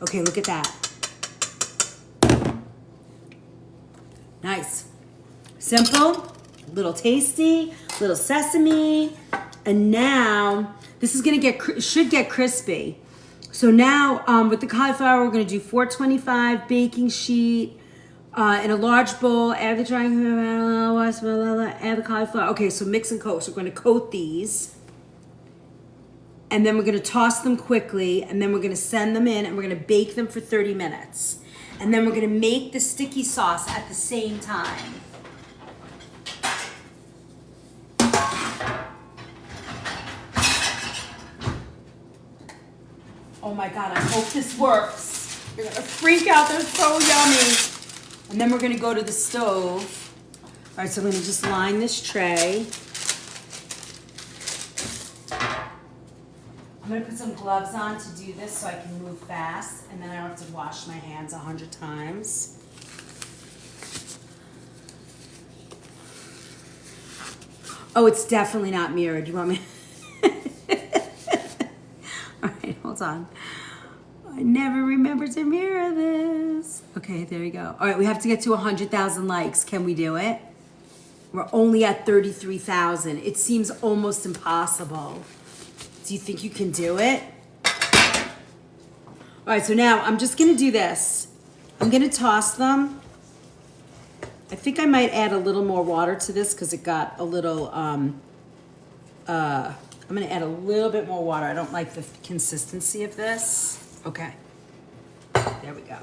Okay, look at that. Nice. Simple. Little tasty, little sesame, and now this is gonna should get crispy. So now with the cauliflower, we're gonna do 425 baking sheet in a large bowl. Add the dry, add the cauliflower. Okay, so mix and coat. So we're gonna coat these, and then we're gonna toss them quickly, and then we're gonna send them in, and we're gonna bake them for 30 minutes, and then we're gonna make the sticky sauce at the same time. Oh my God, I hope this works. You're gonna freak out, they're so yummy. And then we're gonna go to the stove. All right, so I'm gonna just line this tray. I'm gonna put some gloves on to do this so I can move fast, and then I don't have to wash my hands 100 times. Oh, it's definitely not mirrored. You want me? All right, hold on. I never remember to mirror this. Okay, there you go. All right, we have to get to 100,000 likes. Can we do it? We're only at 33,000. It seems almost impossible. Do you think you can do it? All right, so now I'm just gonna do this. I'm gonna toss them. I think I might add a little more water to this because it got a little, I'm gonna add a little bit more water. I don't like the consistency of this. Okay, there we go.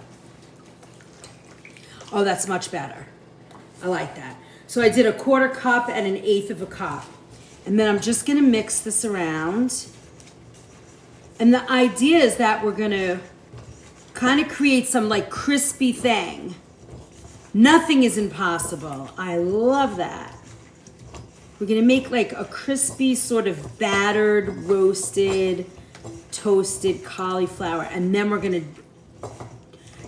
Oh, that's much better. I like that. So I did a quarter cup and an eighth of a cup. And then I'm just gonna mix this around. And the idea is that we're gonna kind of create some like crispy thing. Nothing is impossible. I love that. We're gonna make like a crispy sort of battered, roasted, toasted cauliflower. And then we're gonna,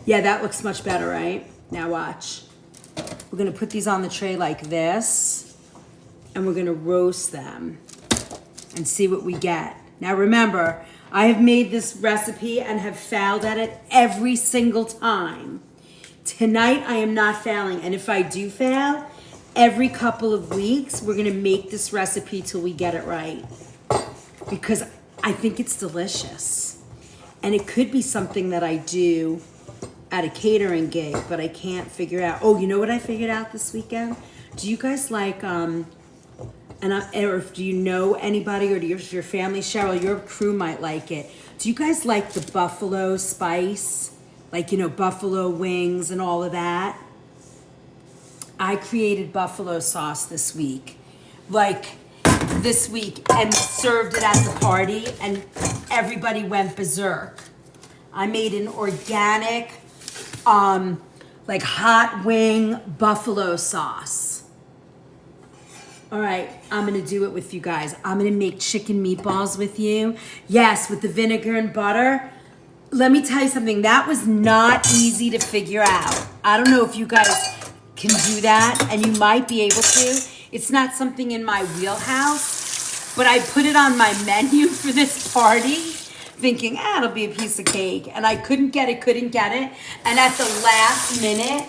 yeah, that looks much better, right? Now watch. We're gonna put these on the tray like this, and we're gonna roast them and see what we get. Now remember, I have made this recipe and have failed at it every single time. Tonight I am not failing, and if I do fail, every couple of weeks we're gonna make this recipe till we get it right, because I think it's delicious. And it could be something that I do at a catering gig, but I can't figure out. Oh, you know what I figured out this weekend? Do you guys like, or if do you know anybody, or do your family, Cheryl, your crew might like it. Do you guys like the buffalo spice? Like, you know, buffalo wings and all of that? I created buffalo sauce this week. And served it at the party, and everybody went berserk. I made an organic, like hot wing buffalo sauce. All right, I'm gonna do it with you guys. I'm gonna make chicken meatballs with you. Yes, with the vinegar and butter. Let me tell you something, that was not easy to figure out. I don't know if you guys can do that, and you might be able to. It's not something in my wheelhouse, but I put it on my menu for this party, thinking, it'll be a piece of cake. And I couldn't get it. And at the last minute,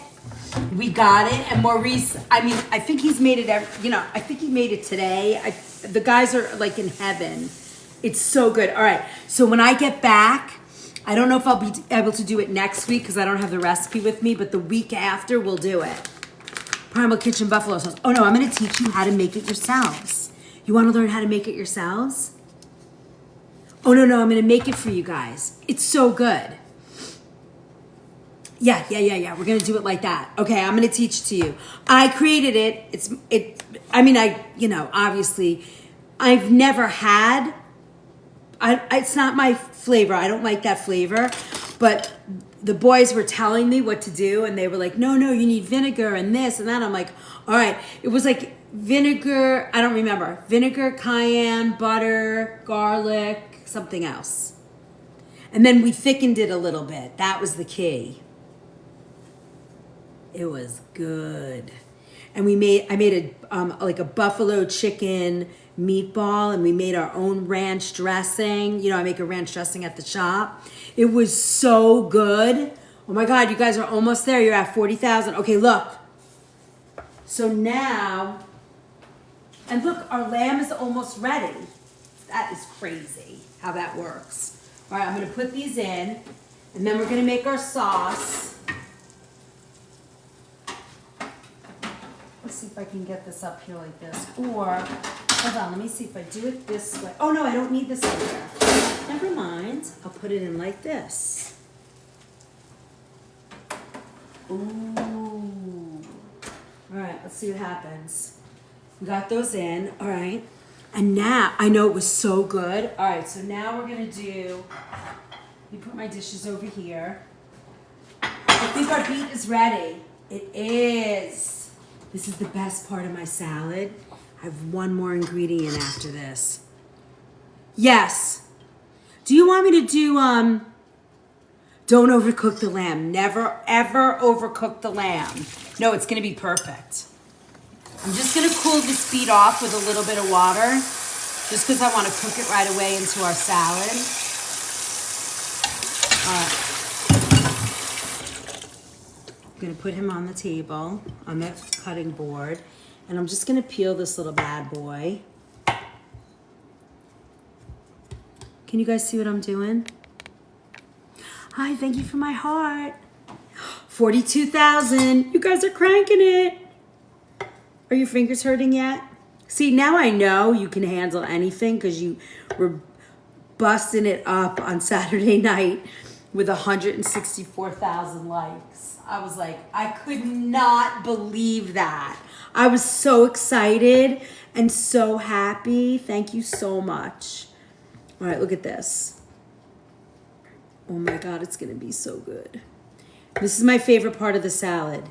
we got it. And Maurice, I think he's made it, I think he made it today. The guys are like in heaven. It's so good. All right, so when I get back, I don't know if I'll be able to do it next week because I don't have the recipe with me, but the week after we'll do it. Primal Kitchen buffalo sauce. Oh no, I'm gonna teach you how to make it yourselves. You wanna learn how to make it yourselves? Oh no, I'm gonna make it for you guys. It's so good. Yeah. We're gonna do it like that. Okay, I'm gonna teach it to you. I created it. Obviously, I've never had, it's not my flavor. I don't like that flavor, but the boys were telling me what to do, and they were like, no, you need vinegar and this and that. I'm like, all right. It was like vinegar, I don't remember. Vinegar, cayenne, butter, garlic, something else. And then we thickened it a little bit. That was the key. It was good. And I made a buffalo chicken meatball, and we made our own ranch dressing. You know, I make a ranch dressing at the shop. It was so good. Oh my God, you guys are almost there. You're at 40,000. Okay, look. So now, and look, our lamb is almost ready. That is crazy how that works. All right, I'm gonna put these in, and then we're gonna make our sauce. Let's see if I can get this up here like this. Or, hold on, let me see if I do it this way. Oh no, I don't need this over there. Never mind, I'll put it in like this. Ooh. All right, let's see what happens. We got those in, all right. And now, I know it was so good. All right, so now we're gonna do, let me put my dishes over here. I think our beet is ready. It is. This is the best part of my salad. I have one more ingredient after this. Yes. Do you want me to do, don't overcook the lamb. Never, ever overcook the lamb. No, it's gonna be perfect. I'm just gonna cool this beet off with a little bit of water, just because I wanna cook it right away into our salad. All right. I'm gonna put him on the table, on the cutting board, and I'm just gonna peel this little bad boy. Can you guys see what I'm doing? Hi, thank you for my heart. 42,000, you guys are cranking it. Are your fingers hurting yet? See, now I know you can handle anything because you were busting it up on Saturday night with 164,000 likes. I was like, I could not believe that. I was so excited and so happy. Thank you so much. All right, look at this. Oh my God, it's gonna be so good. This is my favorite part of the salad.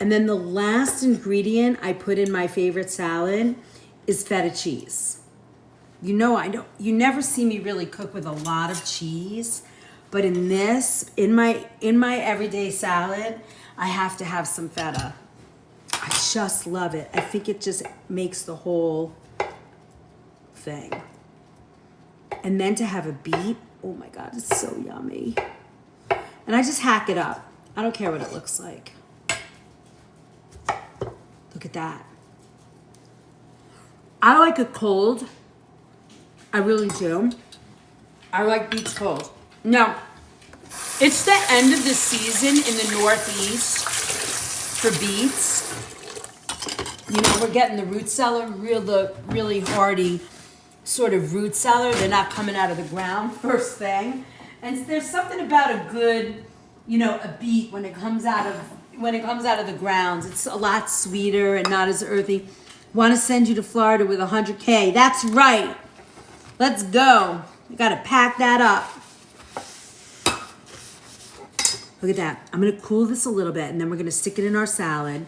And then the last ingredient I put in my favorite salad is feta cheese. You know, you never see me really cook with a lot of cheese, but in my everyday salad, I have to have some feta. I just love it. I think it just makes the whole thing. And then to have a beet, oh my God, it's so yummy. And I just hack it up. I don't care what it looks like. Look at that. I like it cold. I really do. I like beets cold. Now, it's the end of the season in the Northeast for beets. You know, we're getting the root cellar, really hardy sort of root cellar. They're not coming out of the ground first thing. And there's something about a good, you know, a beet when it comes out of the ground. It's a lot sweeter and not as earthy. Want to send you to Florida with 100K. That's right. Let's go. You got to pack that up. Look at that. I'm going to cool this a little bit, and then we're going to stick it in our salad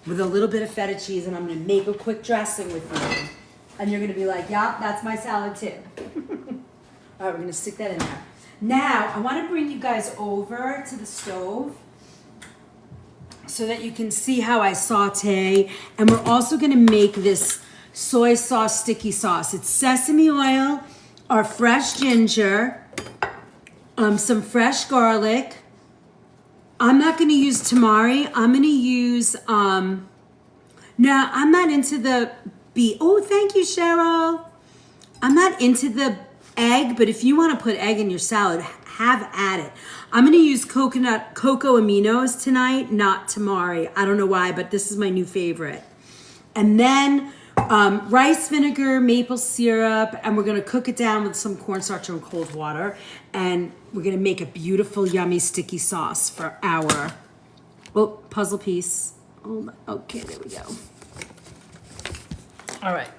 with a little bit of feta cheese, and I'm going to make a quick dressing with you. And you're going to be like, yeah, that's my salad too. All right, we're going to stick that in there. Now, I want to bring you guys over to the stove so that you can see how I saute. And we're also going to make this soy sauce sticky sauce. It's sesame oil, our fresh ginger, some fresh garlic. I'm not going to use tamari. I'm going to use, now I'm not into the beet. Oh, thank you, Cheryl. I'm not into the egg, but if you want to put egg in your salad, have at it. I'm going to use cocoa aminos tonight, not tamari. I don't know why, but this is my new favorite. And then rice vinegar, maple syrup, and we're going to cook it down with some cornstarch and cold water. And we're going to make a beautiful, yummy, sticky sauce for our puzzle piece. Oh, okay, there we go. All right.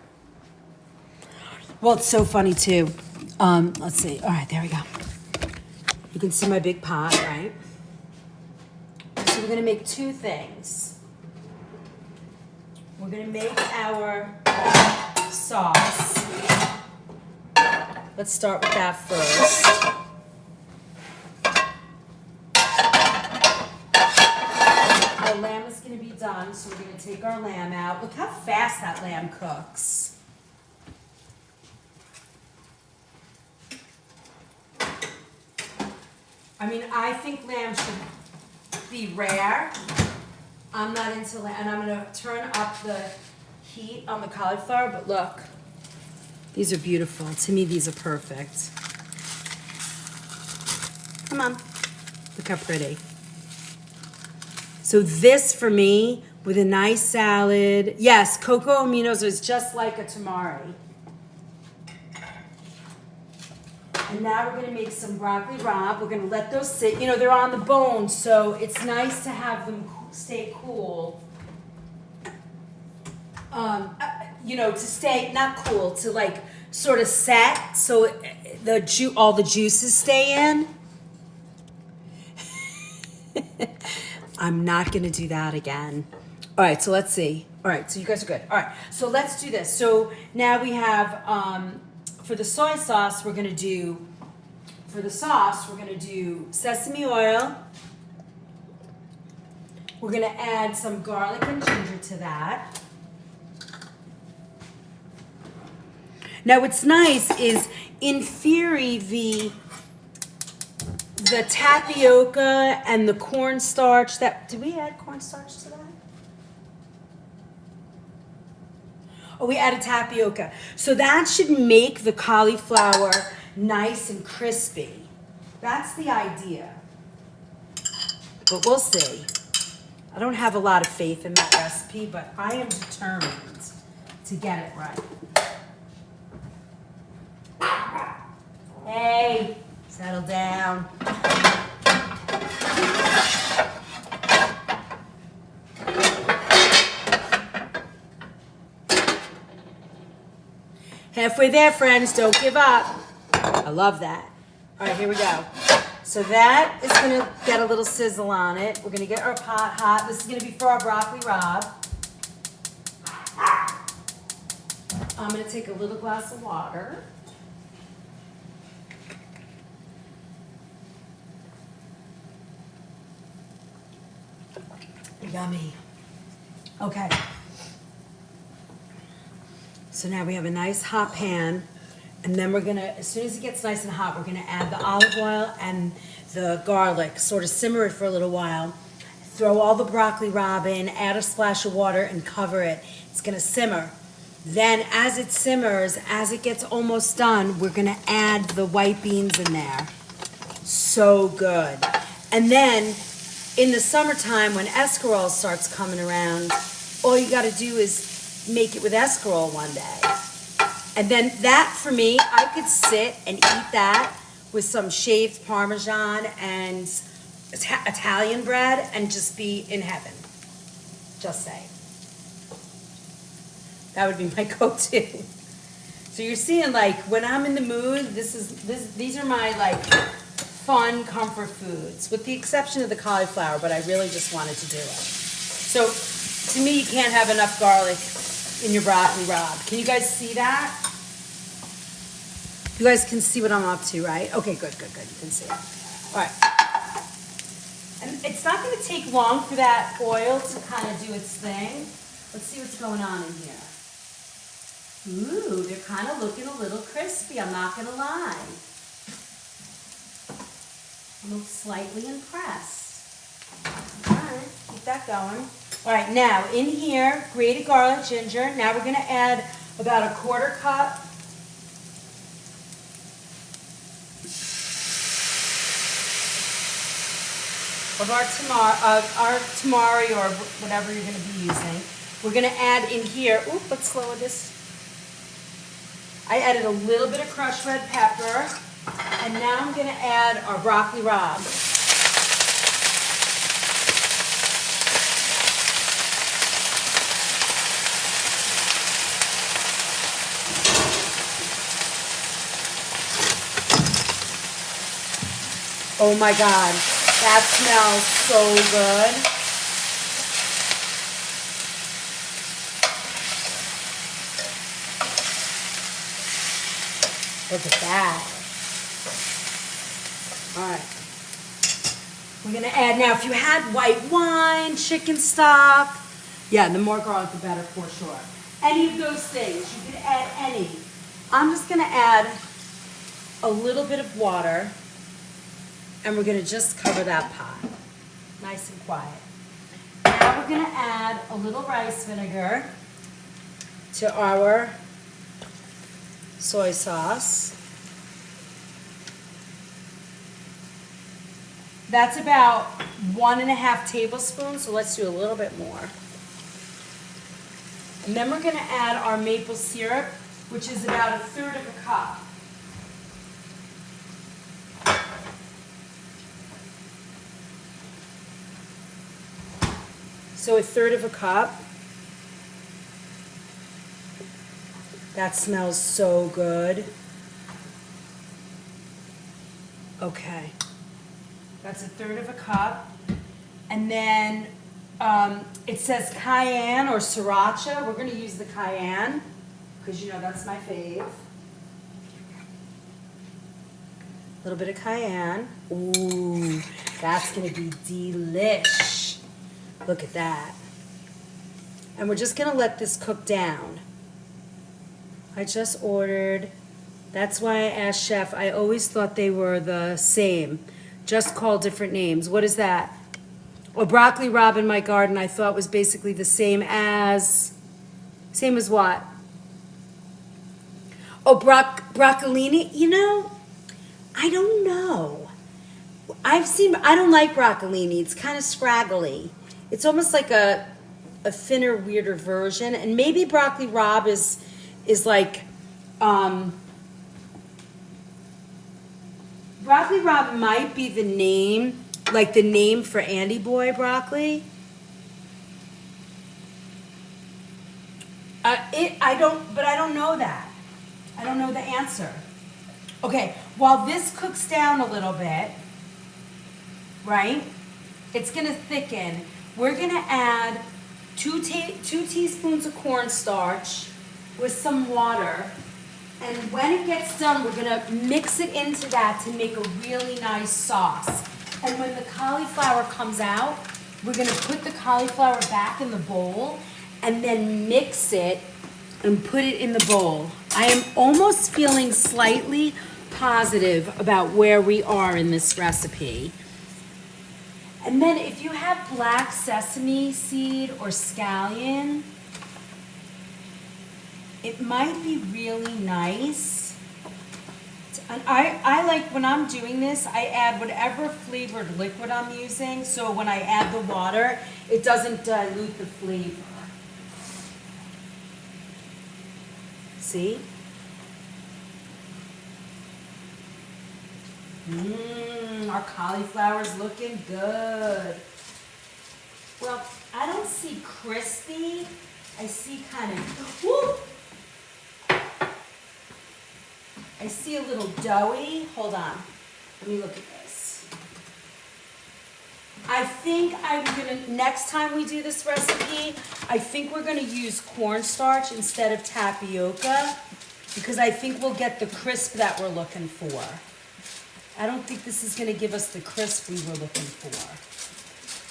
Well, it's so funny, too. Let's see. All right, there we go. You can see my big pot, right? So we're going to make two things. We're going to make our sauce. Let's start with that first. Our lamb is going to be done, so we're going to take our lamb out. Look how fast that lamb cooks. I mean, I think lamb should be rare. I'm not into lamb, and I'm going to turn up the heat on the cauliflower, but look, these are beautiful. To me, these are perfect. Come on. Look how pretty. So this, for me, with a nice salad. Yes, cocoa aminos is just like a tamari. And now we're going to make some broccoli rabe. We're going to let those sit. You know, they're on the bone, so it's nice to have them stay cool. You know, to stay, not cool, to like sort of set so all the juices stay in. I'm not going to do that again. All right, so let's see. All right, so you guys are good. All right, so let's do this. So now we have, for the soy sauce, we're going to do sesame oil. We're going to add some garlic and ginger to that. Now what's nice is, in theory, the tapioca and the cornstarch, did we add cornstarch to that? Oh, we added tapioca. So that should make the cauliflower nice and crispy. That's the idea. But we'll see. I don't have a lot of faith in that recipe, but I am determined to get it right. Hey, settle down. Halfway there, friends. Don't give up. I love that. All right, here we go. So that is gonna get a little sizzle on it. We're gonna get our pot hot. This is gonna be for our broccoli rabe. I'm gonna take a little glass of water. Yummy. Okay. So now we have a nice hot pan, and then we're gonna, as soon as it gets nice and hot, we're gonna add the olive oil and the garlic, sort of simmer it for a little while. Throw all the broccoli rabe in, add a splash of water, and cover it. It's gonna simmer. Then as it simmers, as it gets almost done, we're gonna add the white beans in there. So good. And then in the summertime when escarole starts coming around, all you gotta do is make it with escarole one day. And then that, for me, I could sit and eat that with some shaved Parmesan and Italian bread and just be in heaven. Just saying. That would be my go-to. So you're seeing, like, when I'm in the mood, these are my, like, fun comfort foods, with the exception of the cauliflower, but I really just wanted to do it. So to me, you can't have enough garlic in your broccoli rabe. Can you guys see that? You guys can see what I'm up to, right? Okay, good. You can see it. All right. And it's not going to take long for that oil to kind of do its thing. Let's see what's going on in here. Ooh, they're kind of looking a little crispy, I'm not going to lie. I'm slightly impressed. All right, keep that going. All right, now in here, grated garlic, ginger. Now we're going to add about a quarter cup of our tamari or whatever you're going to be using. We're going to add in here, let's lower this. I added a little bit of crushed red pepper, and now I'm going to add our broccoli rabe. Oh my God, that smells so good. Look at that. All right. We're going to add now, if you had white wine, chicken stock, yeah, the more garlic, the better for sure. Any of those things, you can add any. I'm just going to add a little bit of water, and we're going to just cover that pot. Nice and quiet. Now we're going to add a little rice vinegar to our soy sauce. That's about 1.5 tablespoons, so let's do a little bit more. And then we're going to add our maple syrup, which is about 1/3 of a cup. So 1/3 of a cup. That smells so good. Okay. That's 1/3 of a cup. And then it says cayenne or sriracha. We're going to use the cayenne because, you know, that's my fave. A little bit of cayenne. Ooh, that's going to be delish. Look at that. And we're just going to let this cook down. I just ordered, that's why I asked Chef, I always thought they were the same, just called different names. What is that? A broccoli rabe in my garden I thought was basically the same as what? Oh, broccolini, you know, I don't know. I don't like broccolini, it's kind of scraggly. It's almost like a thinner, weirder version, and maybe broccoli rabe is like, broccoli rabe might be the name, like the name for Andy Boy broccoli. I don't know that. I don't know the answer. Okay, while this cooks down a little bit, right? It's gonna thicken. We're gonna add two teaspoons of cornstarch with some water. And when it gets done, we're gonna mix it into that to make a really nice sauce. And when the cauliflower comes out, we're gonna put the cauliflower back in the bowl and then mix it and put it in the bowl. I am almost feeling slightly positive about where we are in this recipe. And then if you have black sesame seed or scallion, it might be really nice. And I like, when I'm doing this, I add whatever flavored liquid I'm using, so when I add the water, it doesn't dilute the flavor. See? Our cauliflower's looking good. Well, I don't see crispy. I see kind of, whoop! I see a little doughy. Hold on. Let me look at this. I think I'm gonna, next time we do this recipe, I think we're gonna use cornstarch instead of tapioca because I think we'll get the crisp that we're looking for. I don't think this is gonna give us the crisp we were looking for.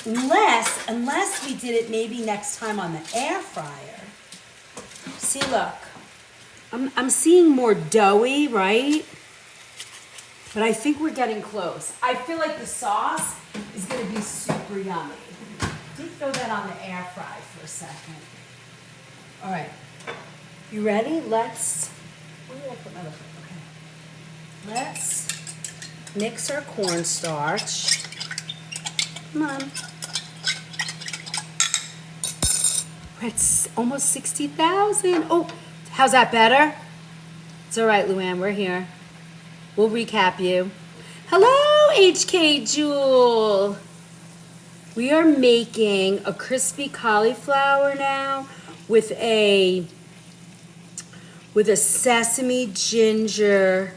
Unless we did it maybe next time on the air fryer. See, look. I'm seeing more doughy, right? But I think we're getting close. I feel like the sauce is gonna be super yummy. Did throw that on the air fry for a second. All right, you ready? Let's, where did I put my other foot? Okay. Let's mix our cornstarch. Come on. We're at almost 60,000. Oh. How's that better? It's all right, Luann, we're here. We'll recap you. Hello, HK Jewel. We are making a crispy cauliflower now with a sesame ginger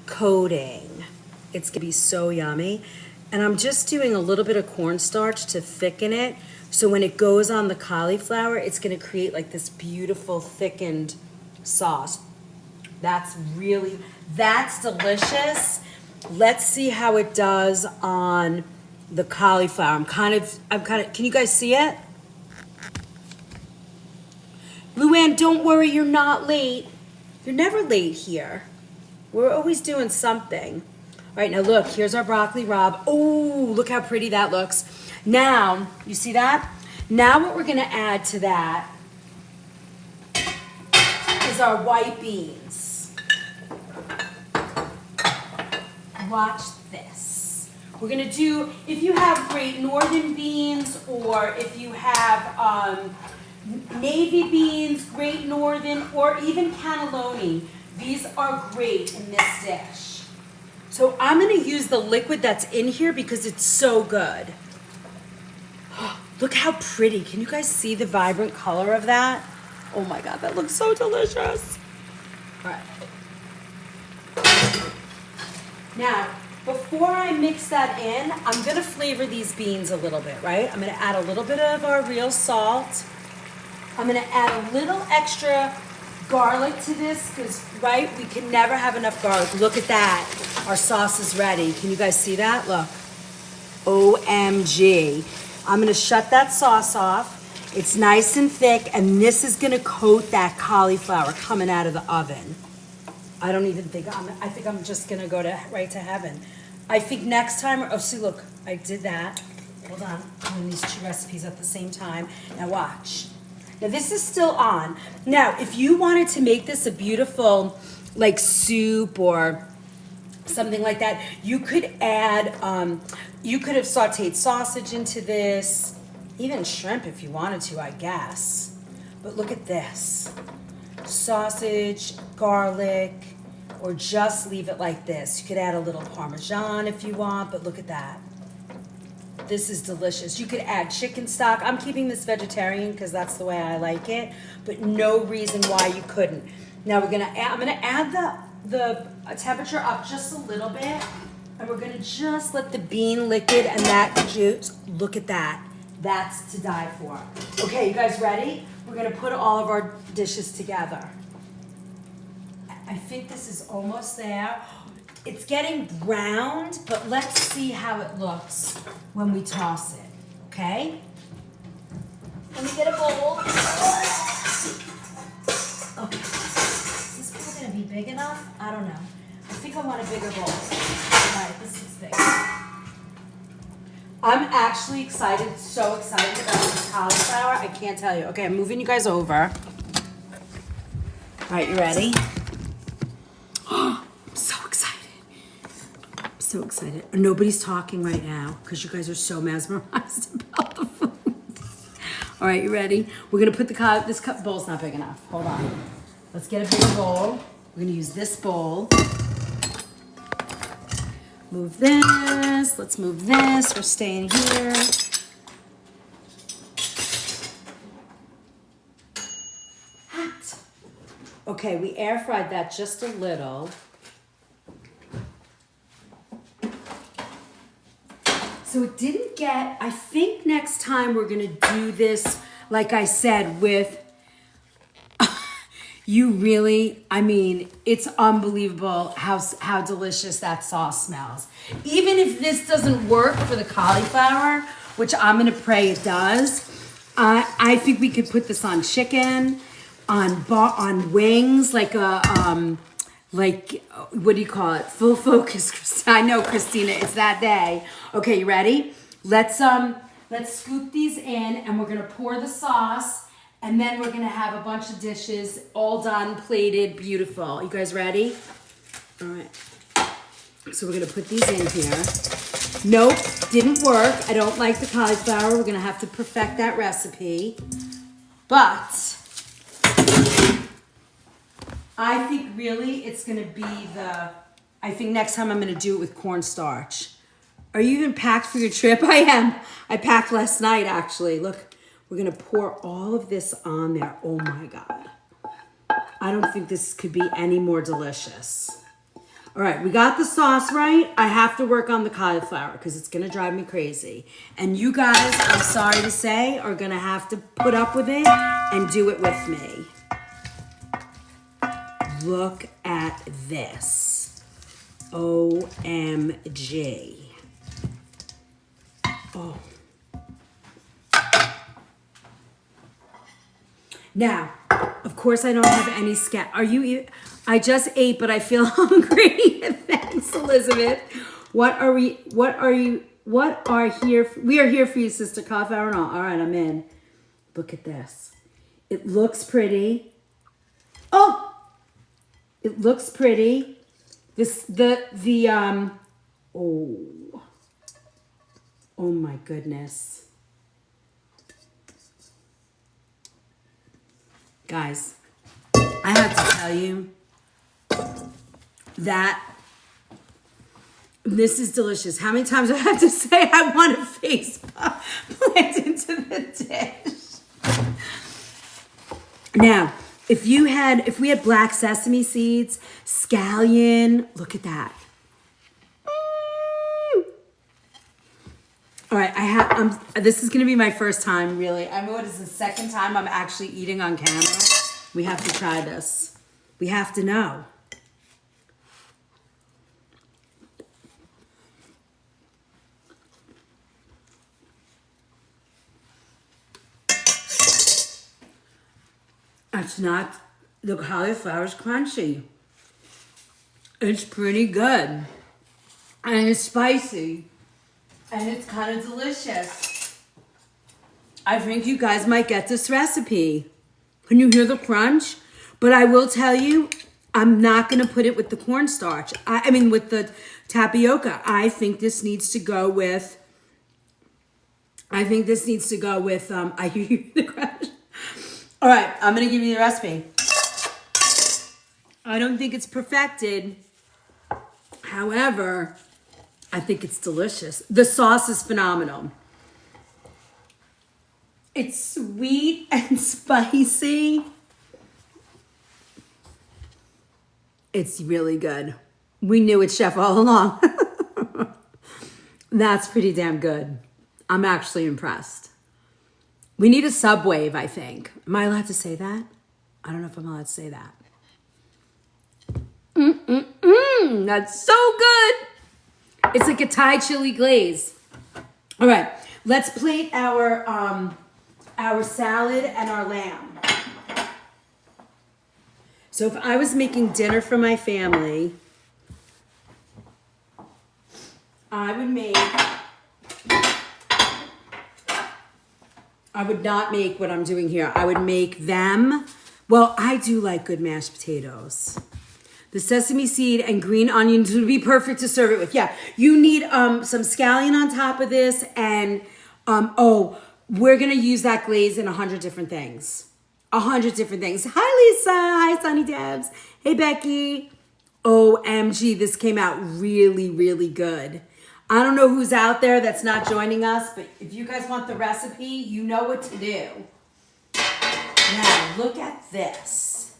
coating. It's gonna be so yummy. And I'm just doing a little bit of cornstarch to thicken it. So when it goes on the cauliflower, it's gonna create like this beautiful thickened sauce. That's delicious. Let's see how it does on the cauliflower. I'm kind of, can you guys see it? Luann, don't worry, you're not late. You're never late here. We're always doing something. All right, now look, here's our broccoli rabe. Oh, look how pretty that looks. Now, you see that? Now what we're gonna add to that is our white beans. Watch this. We're gonna do, if you have Great Northern beans or if you have navy beans, Great Northern, or even cannelloni, these are great in this dish. So I'm gonna use the liquid that's in here because it's so good. Look how pretty. Can you guys see the vibrant color of that? Oh my God, that looks so delicious. All right. Now, before I mix that in, I'm gonna flavor these beans a little bit, right? I'm gonna add a little bit of our real salt. I'm gonna add a little extra garlic to this because, right, we can never have enough garlic. Look at that. Our sauce is ready. Can you guys see that? Look. OMG. I'm gonna shut that sauce off. It's nice and thick, and this is gonna coat that cauliflower coming out of the oven. I don't even think I think I'm just gonna go right to heaven. I think next time, oh, see, look, I did that. Hold on, I'm doing these two recipes at the same time. Now watch. Now this is still on. Now, if you wanted to make this a beautiful, like, soup or something like that, you could add, you could have sauteed sausage into this, even shrimp if you wanted to, I guess. But look at this. Sausage, garlic, or just leave it like this. You could add a little Parmesan if you want, but look at that. This is delicious. You could add chicken stock. I'm keeping this vegetarian because that's the way I like it, but no reason why you couldn't. Now I'm gonna add the temperature up just a little bit. And we're gonna just let the bean liquid and that juice, look at that. That's to die for. Okay, you guys ready? We're gonna put all of our dishes together. I think this is almost there. It's getting browned, but let's see how it looks when we toss it, okay? Let me get a bowl. Okay, is this bowl gonna be big enough? I don't know. I think I want a bigger bowl. All right, this is big. I'm actually excited, so excited about this cauliflower. I can't tell you. Okay, I'm moving you guys over. All right, you ready? Oh, I'm so excited. I'm so excited. Nobody's talking right now because you guys are so mesmerized about the food. All right, you ready? We're gonna put this bowl's not big enough. Hold on. Let's get a bigger bowl. We're gonna use this bowl. Move this, let's move this, we're staying here. Hot. Okay, we air fried that just a little. So it didn't get, I think next time we're gonna do this, like I said, with you really, I mean, it's unbelievable how delicious that sauce smells. Even if this doesn't work for the cauliflower, which I'm gonna pray it does, I think we could put this on chicken, on wings, like what do you call it? Full focus, Christina. I know, Christina, it's that day. Okay, you ready? Let's scoop these in, and we're gonna pour the sauce. And then we're gonna have a bunch of dishes, all done, plated, beautiful. You guys ready? All right. So we're gonna put these in here. Nope, didn't work. I don't like the cauliflower. We're gonna have to perfect that recipe. But I think really it's gonna be I think next time I'm gonna do it with cornstarch. Are you even packed for your trip? I am. I packed last night, actually. Look. We're gonna pour all of this on there. Oh my God. I don't think this could be any more delicious. All right, we got the sauce right. I have to work on the cauliflower because it's gonna drive me crazy. And you guys, I'm sorry to say, are gonna have to put up with it and do it with me. Look at this. OMG. Oh. Now, of course, I don't have any I just ate, but I feel hungry. Thanks, Elizabeth. We are here for you, Sister Cauliflower and all. All right, I'm in. Look at this. It looks pretty. Oh, it looks pretty. Oh my goodness. Guys, I have to tell you that this is delicious. How many times do I have to say I want a face plant into the dish? Now, if we had black sesame seeds, scallion, look at that. All right, this is gonna be my first time, really. I mean, what is the second time I'm actually eating on camera? We have to try this. We have to know. It's not, the cauliflower's crunchy. It's pretty good. And it's spicy. And it's kind of delicious. I think you guys might get this recipe. Can you hear the crunch? But I will tell you, I'm not going to put it with the cornstarch. I mean, with the tapioca. I think this needs to go with, I hear the crunch. All right, I'm going to give you the recipe. I don't think it's perfected. However, I think it's delicious. The sauce is phenomenal. It's sweet and spicy. It's really good. We knew it, Chef, all along. That's pretty damn good. I'm actually impressed. We need a subwave, I think. Am I allowed to say that? I don't know if I'm allowed to say that. That's so good. It's like a Thai chili glaze. All right, let's plate our salad and our lamb. So if I was making dinner for my family, I would not make what I'm doing here. I would make them, well, I do like good mashed potatoes. The sesame seed and green onions would be perfect to serve it with. Yeah, you need some scallion on top of this, and we're gonna use that glaze in 100 different things. 100 different things. Hi Lisa, hi Sunny Debs, hey Becky. OMG, this came out really, really good. I don't know who's out there that's not joining us, but if you guys want the recipe, you know what to do. Now, look at this.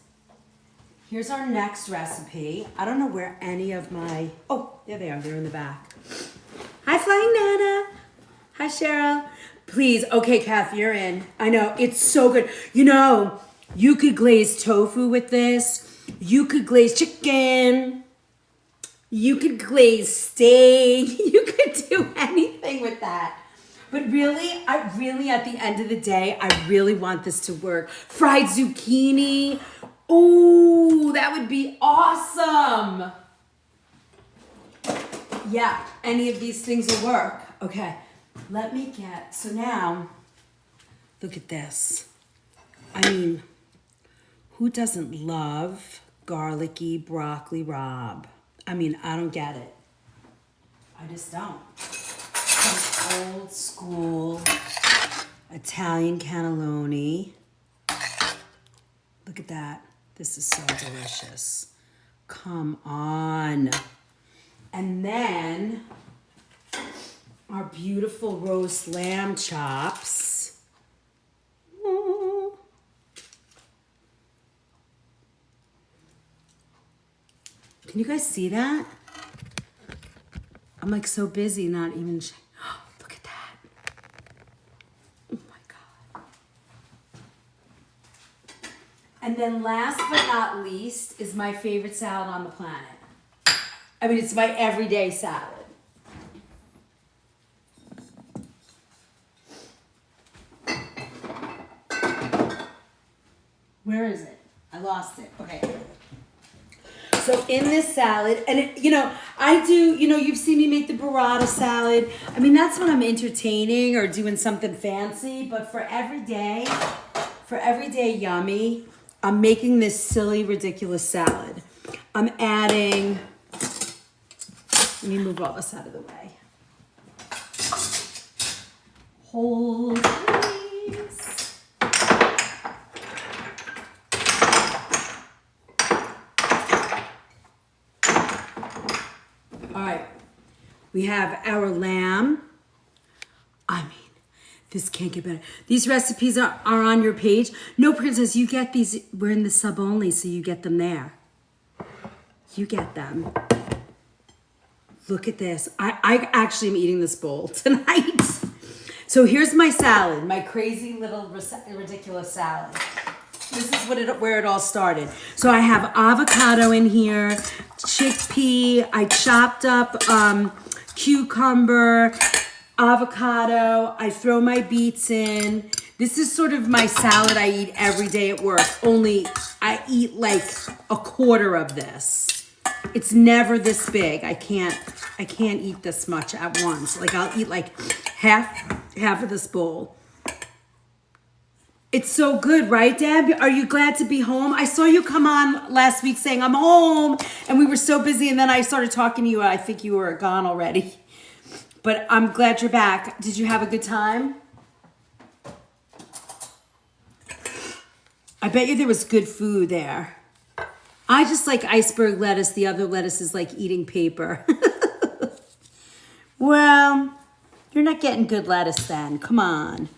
Here's our next recipe. I don't know where any of my... Oh, there they are. They're in the back. Hi, Flying Nana. Hi, Cheryl. Please. Okay, Kath, you're in. I know. It's so good. You know, you could glaze tofu with this. You could glaze chicken. You could glaze steak. You could do anything with that. But really, at the end of the day, I really want this to work. Fried zucchini. Oh, that would be awesome. Yeah, any of these things will work. Okay, let me so now, look at this. I mean, who doesn't love garlicky broccoli rabe? I mean, I don't get it. I just don't. Some old school Italian cannelloni. Look at that. This is so delicious. Come on. And then our beautiful roast lamb chops. Ooh. Can you guys see that? I'm like so busy not even... Look at that. Oh my God. And then last but not least is my favorite salad on the planet. I mean, it's my everyday salad. Where is it? I lost it. Okay. So in this salad, and I do, you've seen me make the burrata salad. I mean, that's when I'm entertaining or doing something fancy, but for everyday yummy, I'm making this silly, ridiculous salad. I'm adding, let me move all this out of the way. Hold please. All right, we have our lamb. I mean, this can't get better. These recipes are on your page. No, Princess, you get these. We're in the sub only, so you get them there. You get them. Look at this. I actually am eating this bowl tonight. So here's my salad, my crazy little ridiculous salad. This is where it all started. So I have avocado in here, chickpea. I chopped up cucumber, avocado. I throw my beets in. This is sort of my salad I eat every day at work, only I eat like a quarter of this. It's never this big. I can't eat this much at once. Like I'll eat like half of this bowl. It's so good, right, Deb? Are you glad to be home? I saw you come on last week saying, I'm home. And we were so busy. And then I started talking to you. I think you were gone already. But I'm glad you're back. Did you have a good time? I bet you there was good food there. I just like iceberg lettuce. The other lettuce is like eating paper. Well, you're not getting good lettuce then. Come on.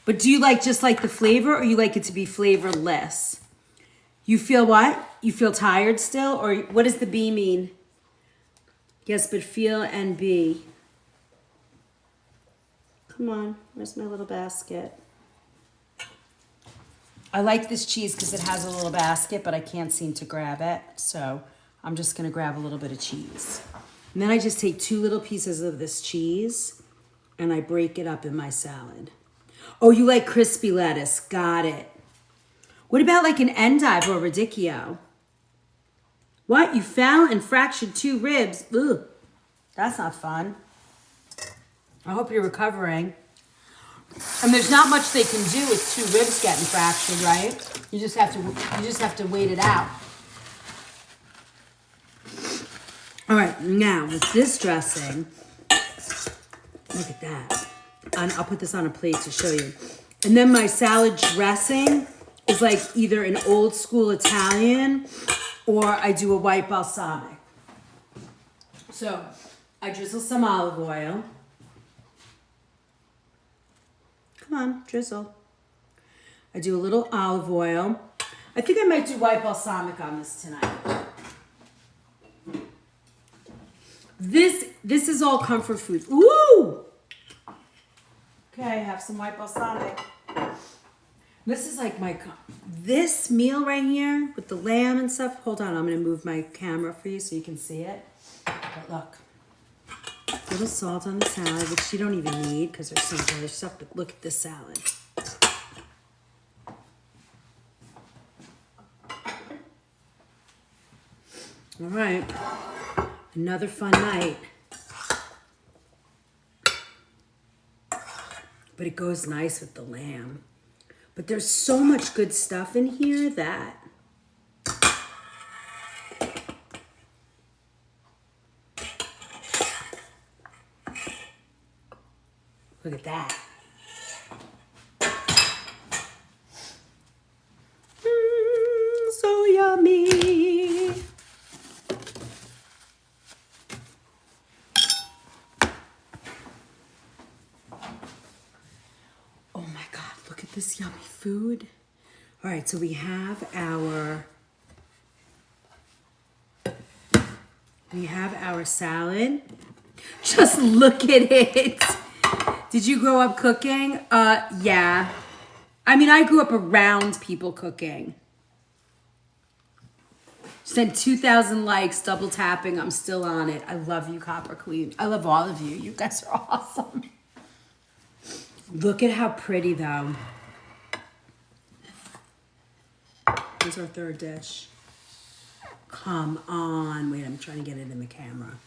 But do you just like the flavor, or you like it to be flavorless? You feel what? You feel tired still? Or what does the B mean? Yes, but feel and be. Come on, where's my little basket? I like this cheese because it has a little basket, but I can't seem to grab it. So I'm just gonna grab a little bit of cheese. And then I just take 2 little pieces of this cheese and I break it up in my salad. Oh, you like crispy lettuce. Got it. What about like an endive or radicchio? What? You fell and fractured 2 ribs? Ugh, that's not fun. I hope you're recovering. And there's not much they can do with 2 ribs getting fractured, right? You just have to wait it out. All right, now with this dressing, look at that. I'll put this on a plate to show you. And then my salad dressing is like either an old school Italian or I do a white balsamic. So I drizzle some olive oil. Come on, drizzle. I do a little olive oil. I think I might do white balsamic on this tonight. This is all comfort food. Ooh! Okay, have some white balsamic. This is like this meal right here with the lamb and stuff. Hold on, I'm gonna move my camera for you so you can see it. But look, a little salt on the salad, which you don't even need because there's some other stuff, but look at this salad. All right, another fun night. But it goes nice with the lamb. But there's so much good stuff in here that look at that. So yummy. Oh my God, look at this yummy food. All right, so we have our salad. Just look at it. Did you grow up cooking? Yeah. I mean, I grew up around people cooking. Sent 2,000 likes, double tapping. I'm still on it. I love you, Copper Queen. I love all of you. You guys are awesome. Look at how pretty, though. Here's our third dish. Come on. Wait, I'm trying to get it in the camera.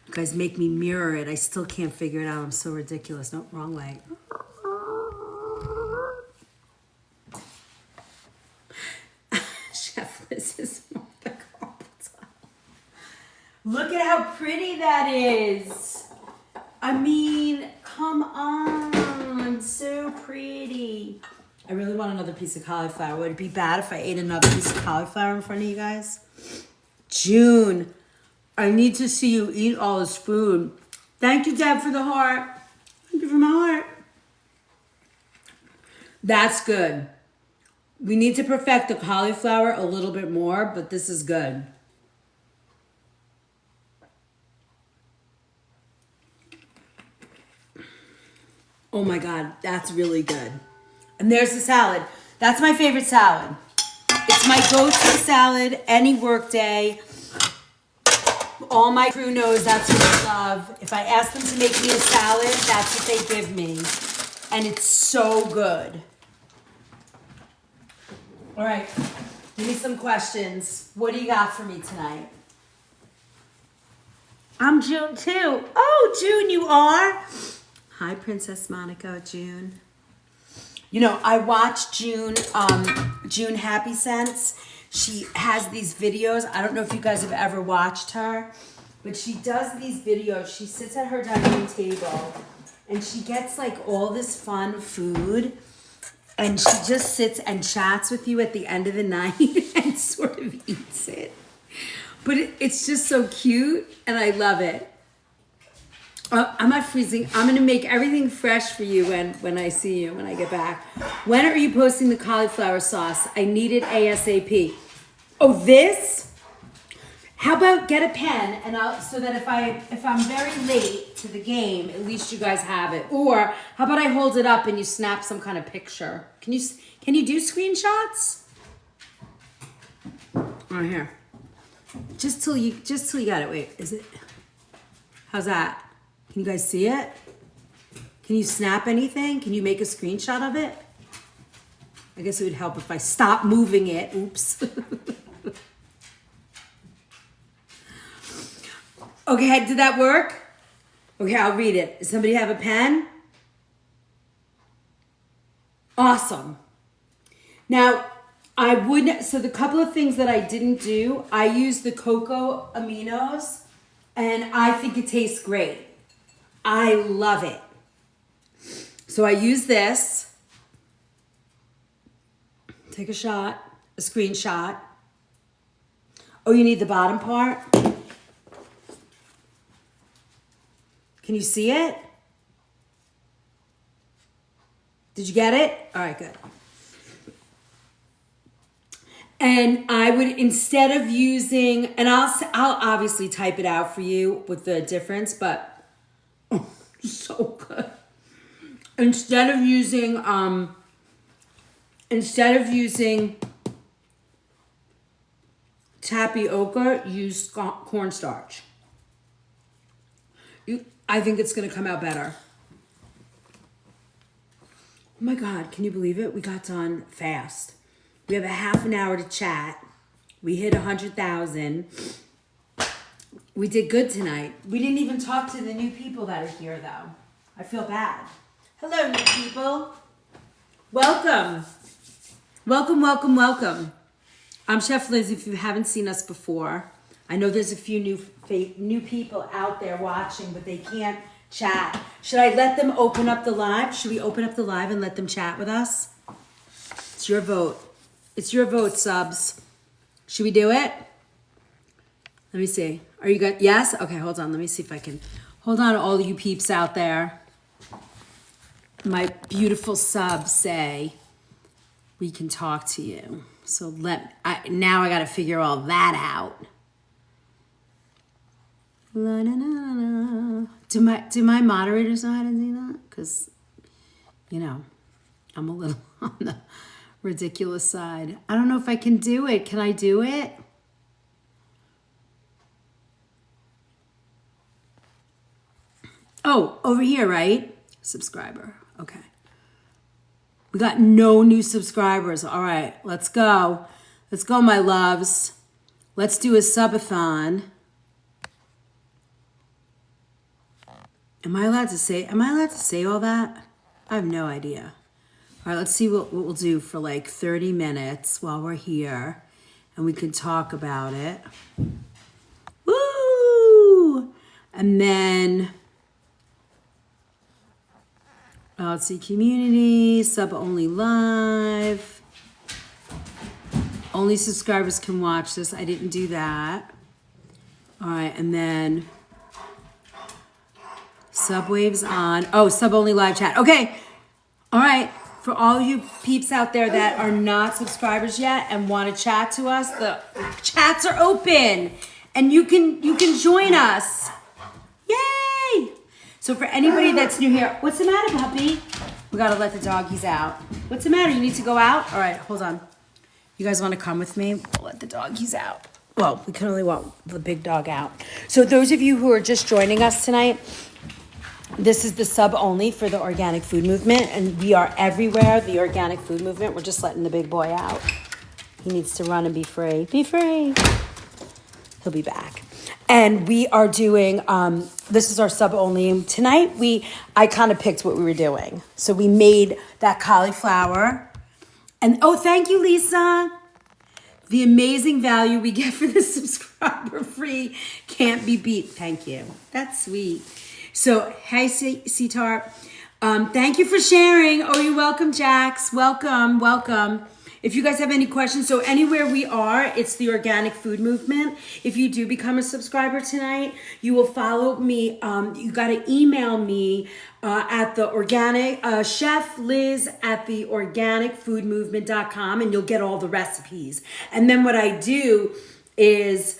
You guys make me mirror it. I still can't figure it out. I'm so ridiculous. No, wrong way. Chef Liz is more the competent. Look at how pretty that is. I mean, come on. So pretty. I really want another piece of cauliflower. Would it be bad if I ate another piece of cauliflower in front of you guys? June, I need to see you eat all this food. Thank you, Deb, for the heart. Thank you for my heart. That's good. We need to perfect the cauliflower a little bit more, but this is good. Oh my God, that's really good. And there's the salad. That's my favorite salad. It's my go-to salad any work day. All my crew knows that's what I love. If I ask them to make me a salad, that's what they give me. And it's so good. All right, give me some questions. What do you got for me tonight? I'm June too. Oh, June, you are? Hi, Princess Monaco, June. You know, I watch June Happy Sense. She has these videos. I don't know if you guys have ever watched her, but she does these videos. She sits at her dining table and she gets like all this fun food and she just sits and chats with you at the end of the night and sort of eats it. But it's just so cute and I love it. I'm not freezing. I'm going to make everything fresh for you when I see you, when I get back. When are you posting the cauliflower sauce? I need it ASAP. Oh, this? How about get a pen and so that if I'm very late to the game, at least you guys have it. Or how about I hold it up and you snap some kind of picture? Can you do screenshots? Right here. Just till you got it. Wait, is it? How's that? Can you guys see it? Can you snap anything? Can you make a screenshot of it? I guess it would help if I stop moving it. Oops. Okay, did that work? Okay, I'll read it. Does somebody have a pen? Awesome. Now, so the couple of things that I didn't do, I used the cocoa aminos, and I think it tastes great. I love it. So I use this. Take a screenshot. Oh, you need the bottom part? Can you see it? Did you get it? All right, good. And I would, instead of using, and I'll obviously type it out for you with the difference, but so good. Instead of using tapioca, use cornstarch. I think it's gonna come out better. Oh my God, can you believe it? We got done fast. We have a half an hour to chat. We hit 100,000. We did good tonight. We didn't even talk to the new people that are here though. I feel bad. Hello, new people. Welcome. Welcome, welcome, welcome. I'm Chef Liz, if you haven't seen us before. I know there's a few new people out there watching, but they can't chat. Should I let them open up the live? Should we open up the live and let them chat with us? It's your vote. It's your vote, subs. Should we do it? Let me see. Are you good? Yes? Okay, hold on. Let me see if I can. Hold on, all you peeps out there. My beautiful subs say we can talk to you. So now I got to figure all that out. La, na, na, na. Do my moderators know how to do that? Because, I'm a little on the ridiculous side. I don't know if I can do it. Can I do it? Oh, over here, right? Subscriber. Okay. We got no new subscribers. All right, let's go. Let's go, my loves. Let's do a subathon. Am I allowed to say all that? I have no idea. All right, let's see what we'll do for like 30 minutes while we're here and we can talk about it. Woo! And then, let's see, community, sub only live. Only subscribers can watch this. I didn't do that. All right, and then subwaves on. Oh, sub only live chat. Okay. All right. For all you peeps out there that are not subscribers yet and want to chat to us, the chats are open and you can join us. Yay! So for anybody that's new here, what's the matter, puppy? We got to let the doggies out. What's the matter? You need to go out? All right, hold on. You guys want to come with me? We'll let the doggies out. Well, we can only want the big dog out. So those of you who are just joining us tonight, this is the sub only for the organic food movement, and we are everywhere, the organic food movement. We're just letting the big boy out. He needs to run and be free. Be free. He'll be back. And we are doing, this is our sub only. Tonight, I kind of picked what we were doing. So we made that cauliflower. And, oh, thank you, Lisa. The amazing value we get for the subscriber free can't be beat. Thank you. That's sweet. So, hey, Sitar. Thank you for sharing. Oh, you're welcome, Jax. Welcome, welcome. If you guys have any questions, so anywhere we are, it's the organic food movement. If you do become a subscriber tonight, you will follow me. You got to email me at the organic, Chef Liz at the organicfoodmovement.com, and you'll get all the recipes. And then what I do is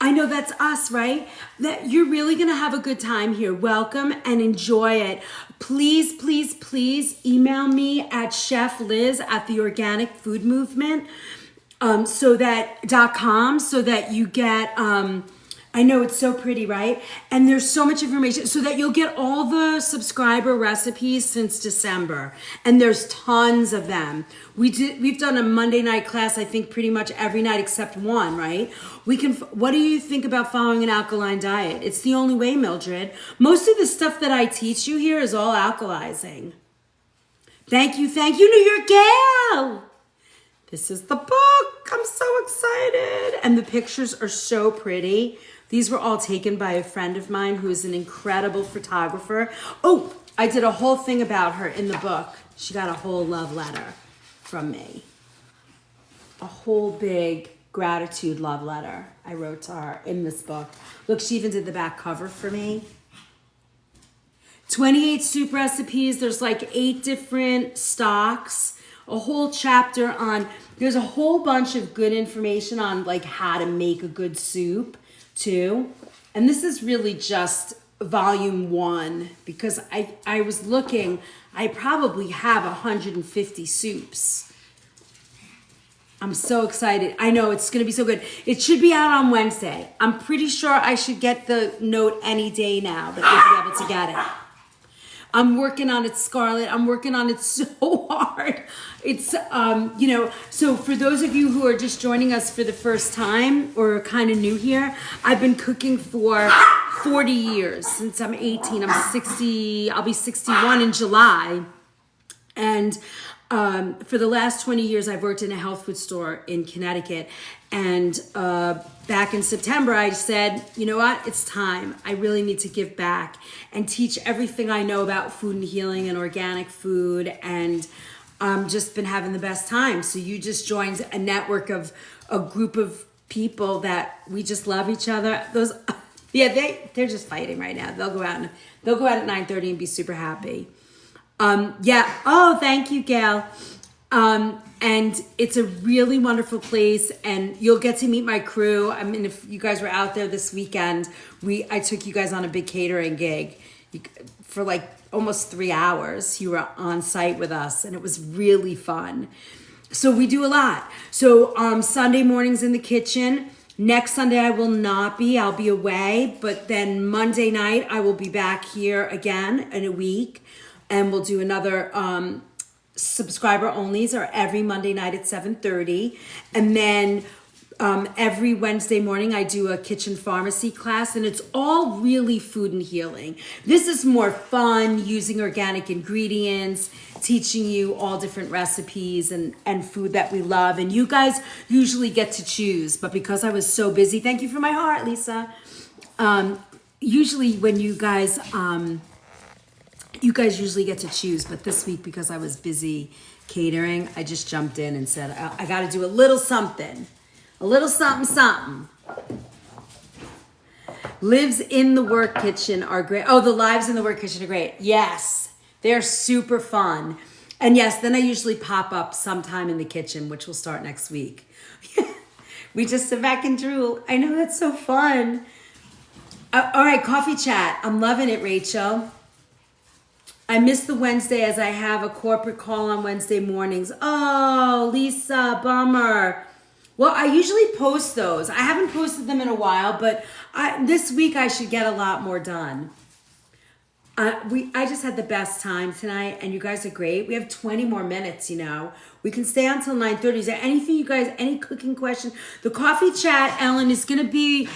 I know that's us, right? That you're really going to have a good time here. Welcome and enjoy it. Please, please, please email me at Chef Liz at the Organic Food Movement .com so that you get I know it's so pretty, right? And there's so much information so that you'll get all the subscriber recipes since December. And there's tons of them. We've done a Monday night class, I think pretty much every night except one, right? What do you think about following an alkaline diet? It's the only way, Mildred. Most of the stuff that I teach you here is all alkalizing. Thank you, New York Gal. This is the book. I'm so excited. And the pictures are so pretty. These were all taken by a friend of mine who is an incredible photographer. Oh, I did a whole thing about her in the book. She got a whole love letter from me. A whole big gratitude love letter I wrote to her in this book. Look, she even did the back cover for me. 28 soup recipes. There's like 8 different stocks. A whole chapter on, there's a whole bunch of good information on like how to make a good soup too. And this is really just volume 1 because I was looking, I probably have 150 soups. I'm so excited. I know it's going to be so good. It should be out on Wednesday. I'm pretty sure I should get the note any day now that you'll be able to get it. I'm working on it, Scarlett. I'm working on it so hard. It's, so for those of you who are just joining us for the first time or kind of new here, I've been cooking for 40 years since I'm 18. I'm 60, I'll be 61 in July. And for the last 20 years, I've worked in a health food store in Connecticut. And back in September, I said, you know what? It's time. I really need to give back and teach everything I know about food and healing and organic food. And just been having the best time. So you just joined a network of a group of people that we just love each other. They're just fighting right now. They'll go out at 9:30 and be super happy. Oh, thank you, Gail. And it's a really wonderful place and you'll get to meet my crew. I mean, if you guys were out there this weekend, I took you guys on a big catering gig for like almost 3 hours. You were on site with us and it was really fun. So we do a lot. So, Sunday mornings in the kitchen. Next Sunday I will not be, I'll be away, but then Monday night I will be back here again in a week. And we'll do another subscriber onlys are every Monday night at 7:30. And then every Wednesday morning I do a kitchen pharmacy class and it's all really food and healing. This is more fun using organic ingredients, teaching you all different recipes and food that we love. And you guys usually get to choose, but because I was so busy, thank you for my heart, Lisa. Usually when you guys usually get to choose, but this week because I was busy catering, I just jumped in and said, I got to do a little something. A little something. Lives in the work kitchen are great. Oh, the lives in the work kitchen are great. Yes, they're super fun. And yes, then I usually pop up sometime in the kitchen, which will start next week. We just sit back and drool. I know, that's so fun. All right, coffee chat. I'm loving it, Rachel. I miss the Wednesday as I have a corporate call on Wednesday mornings. Oh, Lisa, bummer. Well, I usually post those. I haven't posted them in a while, but this week I should get a lot more done. I just had the best time tonight, and you guys are great. We have 20 more minutes, We can stay until 9:30. Is there anything you guys, any cooking question? The coffee chat, Ellen, is going to be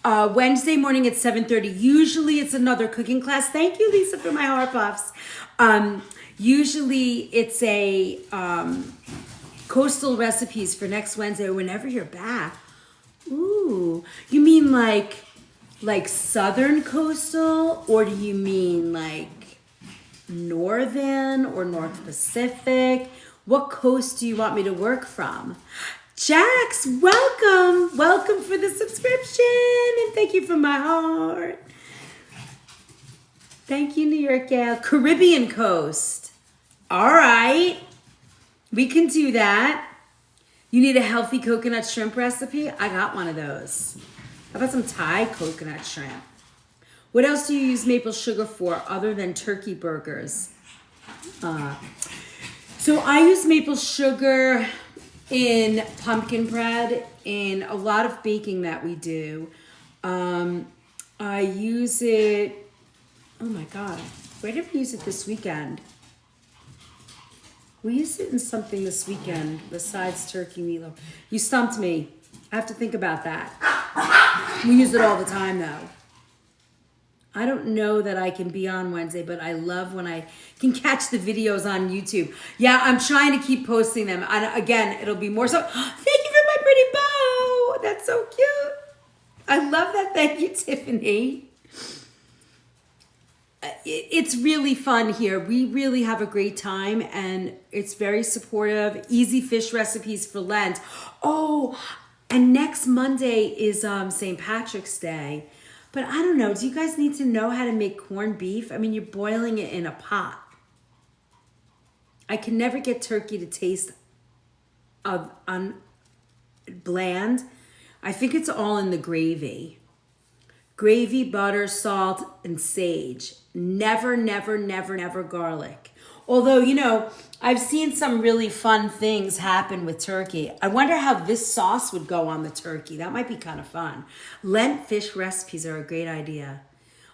Wednesday morning at 7:30. Usually it's another cooking class. Thank you, Lisa, for my heart puffs. Usually it's a coastal recipes for next Wednesday or whenever you're back. Ooh, you mean like southern coastal, or do you mean like northern or North Pacific? What coast do you want me to work from? Jax, welcome. Welcome for the subscription. And thank you from my heart. Thank you, New York gal. Caribbean coast. All right. We can do that. You need a healthy coconut shrimp recipe? I got one of those. How about some Thai coconut shrimp? What else do you use maple sugar for other than turkey burgers? So I use maple sugar in pumpkin bread, in a lot of baking that we do. I use it, oh my God, where did we use it this weekend? We used it in something this weekend besides turkey meatloaf. You stumped me. I have to think about that. We use it all the time though. I don't know that I can be on Wednesday, but I love when I can catch the videos on YouTube. Yeah, I'm trying to keep posting them. And again, it'll be more so. Thank you for my pretty bow. That's so cute. I love that. Thank you, Tiffany. It's really fun here. We really have a great time and it's very supportive. Easy fish recipes for Lent. Oh, and next Monday is St. Patrick's Day. But I don't know, do you guys need to know how to make corned beef? I mean, you're boiling it in a pot. I can never get turkey to taste bland. I think it's all in the gravy. Gravy, butter, salt, and sage. Never, never, never, never garlic. Although, you know, I've seen some really fun things happen with turkey. I wonder how this sauce would go on the turkey. That might be kind of fun. Lent fish recipes are a great idea.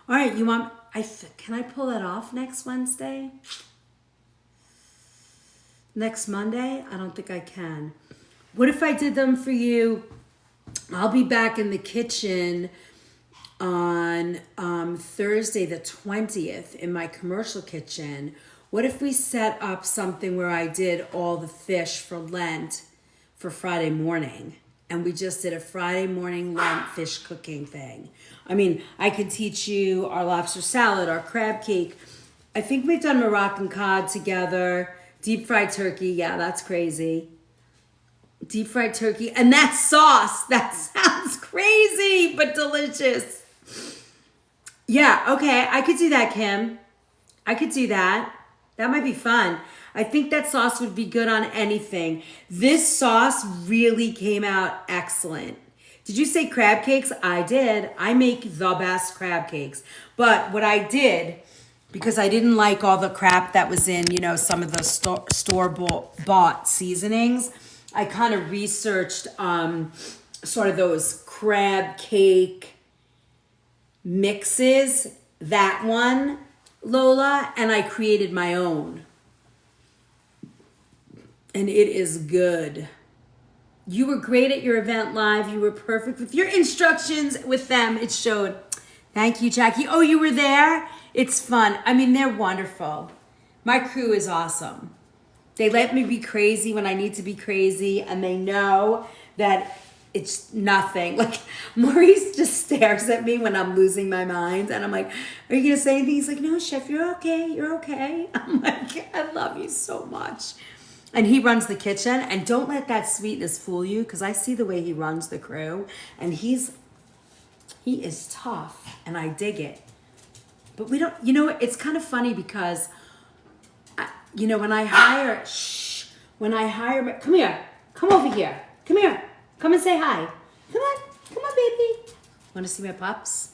All right, you want, can I pull that off next Wednesday? Next Monday? I don't think I can. What if I did them for you? I'll be back in the kitchen on Thursday the 20th in my commercial kitchen. What if we set up something where I did all the fish for Lent for Friday morning and we just did a Friday morning Lent fish cooking thing? I mean, I could teach you our lobster salad, our crab cake. I think we've done Moroccan cod together, deep fried turkey. Yeah, that's crazy. Deep fried turkey and that sauce, that sounds crazy, but delicious. Yeah, okay, I could do that, Kim. I could do that. That might be fun. I think that sauce would be good on anything. This sauce really came out excellent. Did you say crab cakes? I did. I make the best crab cakes. But what I did, because I didn't like all the crap that was in, you know, some of the store-bought seasonings, I kind of researched sort of those crab cake mixes, that one, Lola, and I created my own. And it is good. You were great at your event live. You were perfect with your instructions with them. It showed. Thank you, Jackie. Oh, you were there? It's fun. I mean, they're wonderful. My crew is awesome. They let me be crazy when I need to be crazy, and they know that it's nothing. Like, Maurice just stares at me when I'm losing my mind, and I'm like, are you going to say anything? He's like, no, Chef, you're okay. You're okay. I'm like, I love you so much. And he runs the kitchen, and don't let that sweetness fool you, because I see the way he runs the crew, and he is tough, and I dig it. But we don't, you know, it's kind of funny because, you know, when I hire, come here, come over here, come here, come and say hi. Come on, baby. Want to see my pups?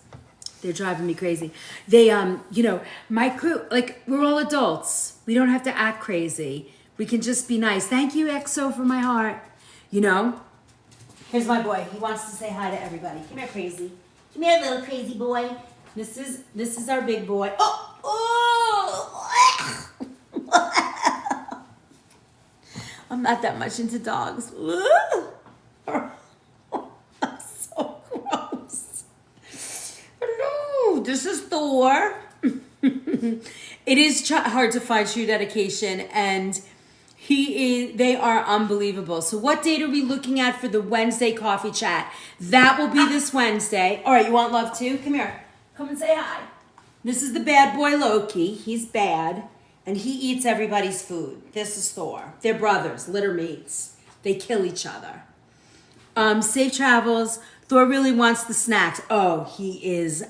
They're driving me crazy. They, you know, my crew, like, we're all adults. We don't have to act crazy. We can just be nice. Thank you, EXO, for my heart. You know? Here's my boy. He wants to say hi to everybody. Come here, crazy. Come here, little crazy boy. This is our big boy. I'm not that much into dogs. So gross. Hello, this is Thor. It is hard to find True Dedication, and they are unbelievable. So what date are we looking at for the Wednesday coffee chat? That will be this Wednesday. All right, you want love too? Come here. Come and say hi. This is the bad boy Loki. He's bad, and he eats everybody's food. This is Thor. They're brothers, litter mates. They kill each other. Safe travels. Thor really wants the snacks. Oh, he is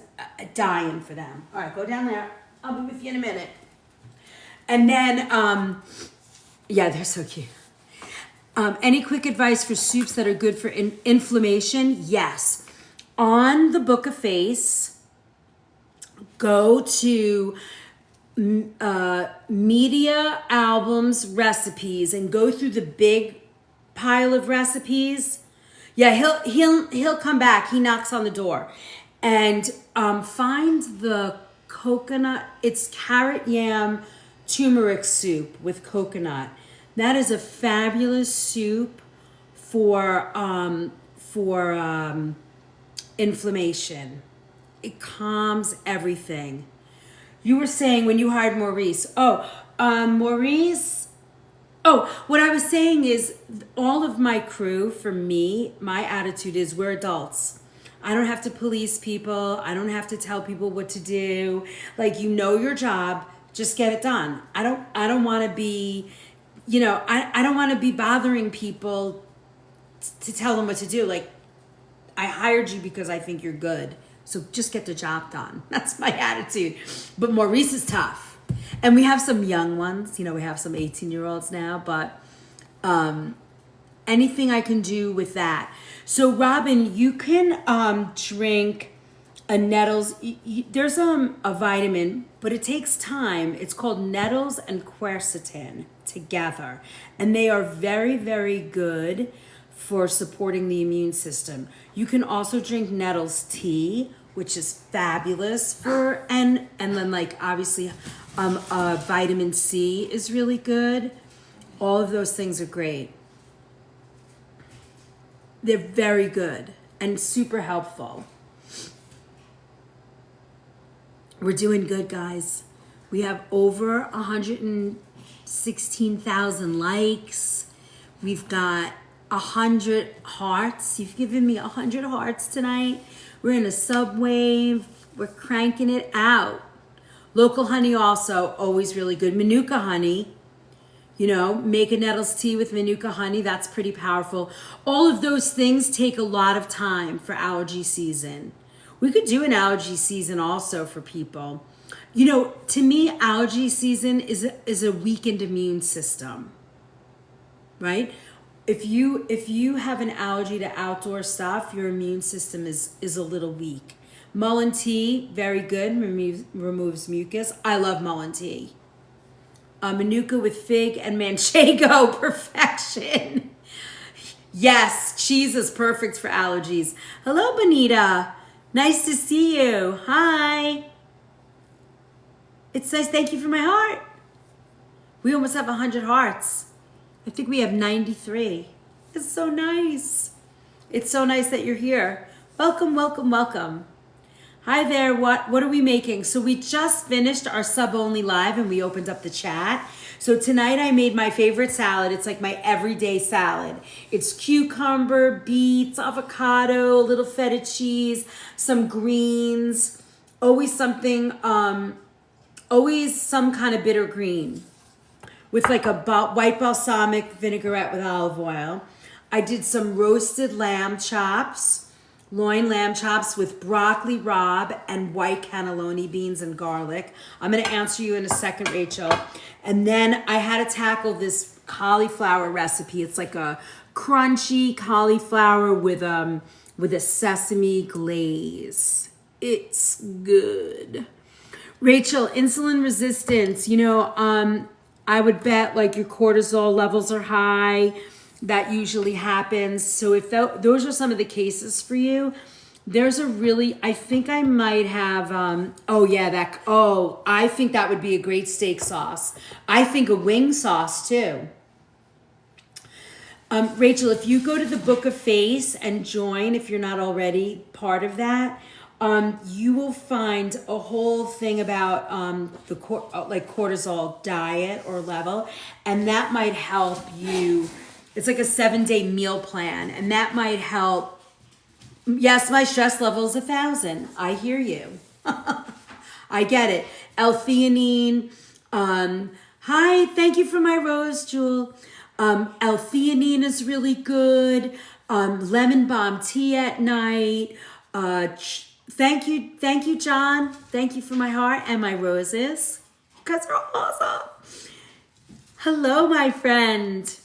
dying for them. All right, go down there. I'll be with you in a minute. And then, yeah, they're so cute. Any quick advice for soups that are good for inflammation? Yes. On the Book of Face, go to media albums recipes and go through the big pile of recipes. Yeah, he'll come back. He knocks on the door, and find the coconut. It's carrot yam turmeric soup with coconut. That is a fabulous soup for inflammation. It calms everything. You were saying when you hired Maurice. Maurice. What I was saying is all of my crew, for me, my attitude is we're adults. I don't have to police people. I don't have to tell people what to do. Like, you know your job, just get it done. I don't want to be, I don't want to be bothering people to tell them what to do. Like, I hired you because I think you're good. So just get the job done. That's my attitude. But Maurice is tough. And we have some young ones. We have some 18-year-olds now. But anything I can do with that. So, Robin, you can drink a Nettles. There's a vitamin, but it takes time. It's called Nettles and quercetin together. And they are very, very good for supporting the immune system. You can also drink Nettles tea, which is fabulous for, and then obviously vitamin C is really good. All of those things are great. They're very good and super helpful. We're doing good, guys. We have over 116,000 likes. We've got 100 hearts. You've given me 100 hearts tonight. We're in a subwave. We're cranking it out. Local honey also, always really good. Manuka honey. Make a Nettles tea with Manuka honey. That's pretty powerful. All of those things take a lot of time for allergy season. We could do an allergy season also for people. To me, allergy season is a weakened immune system, right? If you have an allergy to outdoor stuff, your immune system is a little weak. Mullein tea, very good, removes mucus. I love mullein tea. Manuka with fig and manchego, perfection. Yes, cheese is perfect for allergies. Hello, Bonita. Nice to see you. Hi. It says thank you for my heart. We almost have 100 hearts. I think we have 93. It's so nice. It's so nice that you're here. Welcome, welcome, welcome. Hi there, what are we making? So we just finished our sub-only live and we opened up the chat. So tonight I made my favorite salad. It's like my everyday salad. It's cucumber, beets, avocado, a little feta cheese, some greens, always some kind of bitter green with like a white balsamic vinaigrette with olive oil. I did some roasted lamb chops. Loin lamb chops with broccoli rabe and white cannelloni beans and garlic. I'm going to answer you in a second, Rachel. And then I had to tackle this cauliflower recipe. It's like a crunchy cauliflower with a sesame glaze. It's good. Rachel, insulin resistance. I would bet like your cortisol levels are high. That usually happens. So if those are some of the cases for you, there's I think I might have, I think that would be a great steak sauce. I think a wing sauce too. Rachel, if you go to the Book of Face and join, if you're not already part of that, you will find a whole thing about the cortisol diet or level, and that might help you. It's like a 7-day meal plan, and that might help. Yes, my stress level is 1,000. I hear you. I get it. L-theanine. Hi, thank you for my rose, Jewel. L-theanine is really good. Lemon balm tea at night. Thank you, John. Thank you for my heart and my roses. You guys are awesome. Hello, my friend.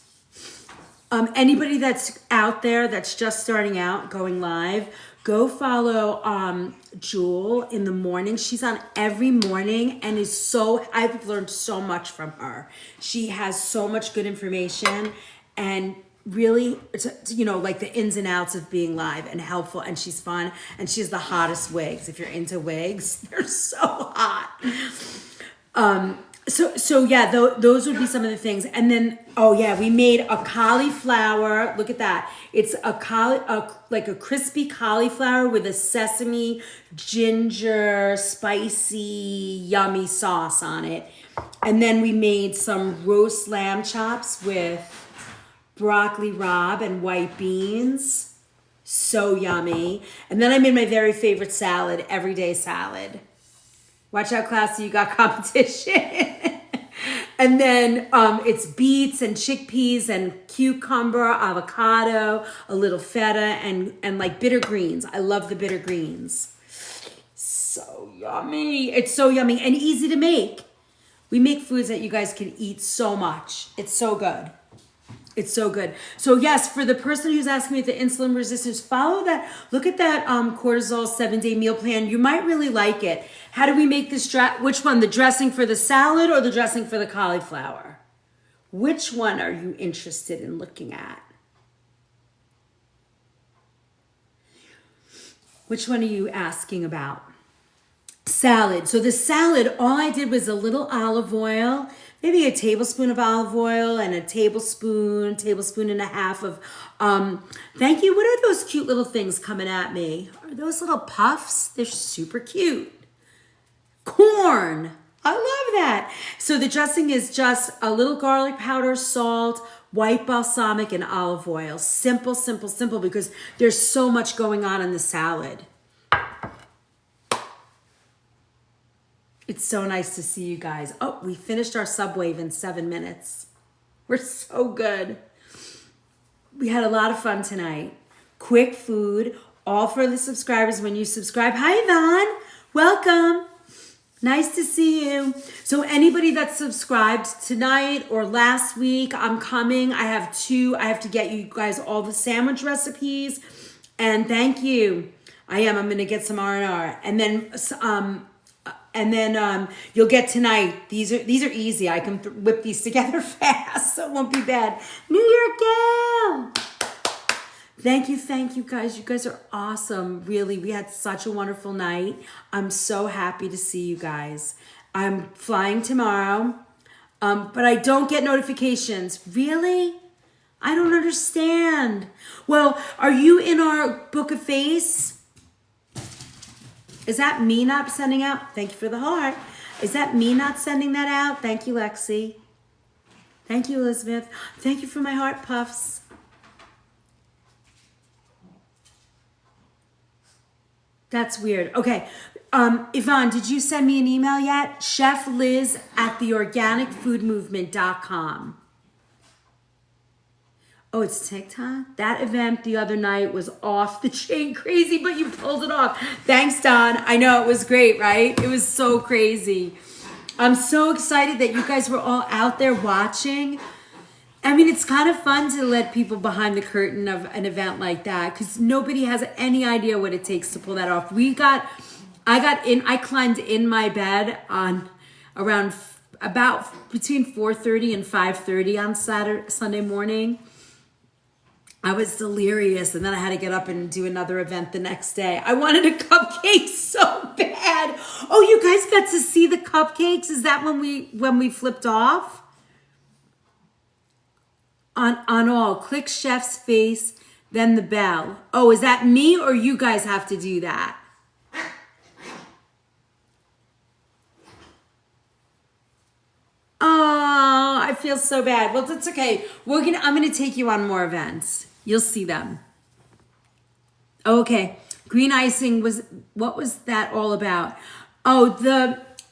Anybody that's out there that's just starting out, going live, go follow Jewel in the morning. She's on every morning and I've learned so much from her. She has so much good information and really, like the ins and outs of being live and helpful, and she's fun, and she has the hottest wigs. If you're into wigs, they're so hot. So yeah, those would be some of the things. And then, we made a cauliflower. Look at that. It's like a crispy cauliflower with a sesame, ginger, spicy, yummy sauce on it. And then we made some roast lamb chops with broccoli rabe and white beans. So yummy. And then I made my very favorite salad, everyday salad. Watch out, classy, you got competition. And then it's beets and chickpeas and cucumber, avocado, a little feta, and like bitter greens. I love the bitter greens. So yummy. It's so yummy and easy to make. We make foods that you guys can eat so much. It's so good. It's so good. So yes, for the person who's asking me the insulin resistance, follow that. Look at that cortisol 7-day meal plan. You might really like it. How do we make this which one? The dressing for the salad or the dressing for the cauliflower? Which one are you interested in looking at? Which one are you asking about? Salad. So the salad, all I did was a little olive oil, maybe a tablespoon of olive oil and a tablespoon and a half of, thank you. What are those cute little things coming at me? Are those little puffs? They're super cute. Corn. I love that. So the dressing is just a little garlic powder, salt, white balsamic, and olive oil. Simple, simple, simple, because there's so much going on in the salad. It's so nice to see you guys. Oh, we finished our Subwave in 7 minutes. We're so good. We had a lot of fun tonight. Quick food, all for the subscribers when you subscribe. Hi, Yvonne. Welcome. Nice to see you. So anybody that subscribed tonight or last week, I'm coming. I have to get you guys all the sandwich recipes. And thank you. I'm going to get some R&R. And then you'll get tonight. These are easy. I can whip these together fast, so it won't be bad. New York gal. Thank you guys. You guys are awesome. Really, we had such a wonderful night. I'm so happy to see you guys. I'm flying tomorrow, but I don't get notifications. Really? I don't understand. Well, are you in our Book of Face? Is that me not sending out? Thank you for the heart. Is that me not sending that out? Thank you, Lexi. Thank you, Elizabeth. Thank you for my heart puffs. That's weird. Okay. Yvonne, did you send me an email yet? Chef Liz at theorganicfoodmovement.com. Oh, it's TikTok? That event the other night was off the chain crazy, but you pulled it off. Thanks, Don. I know, it was great, right? It was so crazy. I'm so excited that you guys were all out there watching. I mean, it's kind of fun to let people behind the curtain of an event like that because nobody has any idea what it takes to pull that off. I climbed in my bed on around about between 4:30 and 5:30 on Sunday morning. I was delirious, and then I had to get up and do another event the next day. I wanted a cupcake so bad. Oh, you guys got to see the cupcakes? Is that when we flipped off? On all, click chef's face, then the bell. Oh, is that me or you guys have to do that? Oh, I feel so bad. Well, that's okay. I'm gonna take you on more events. You'll see them. Okay, green icing what was that all about? Oh,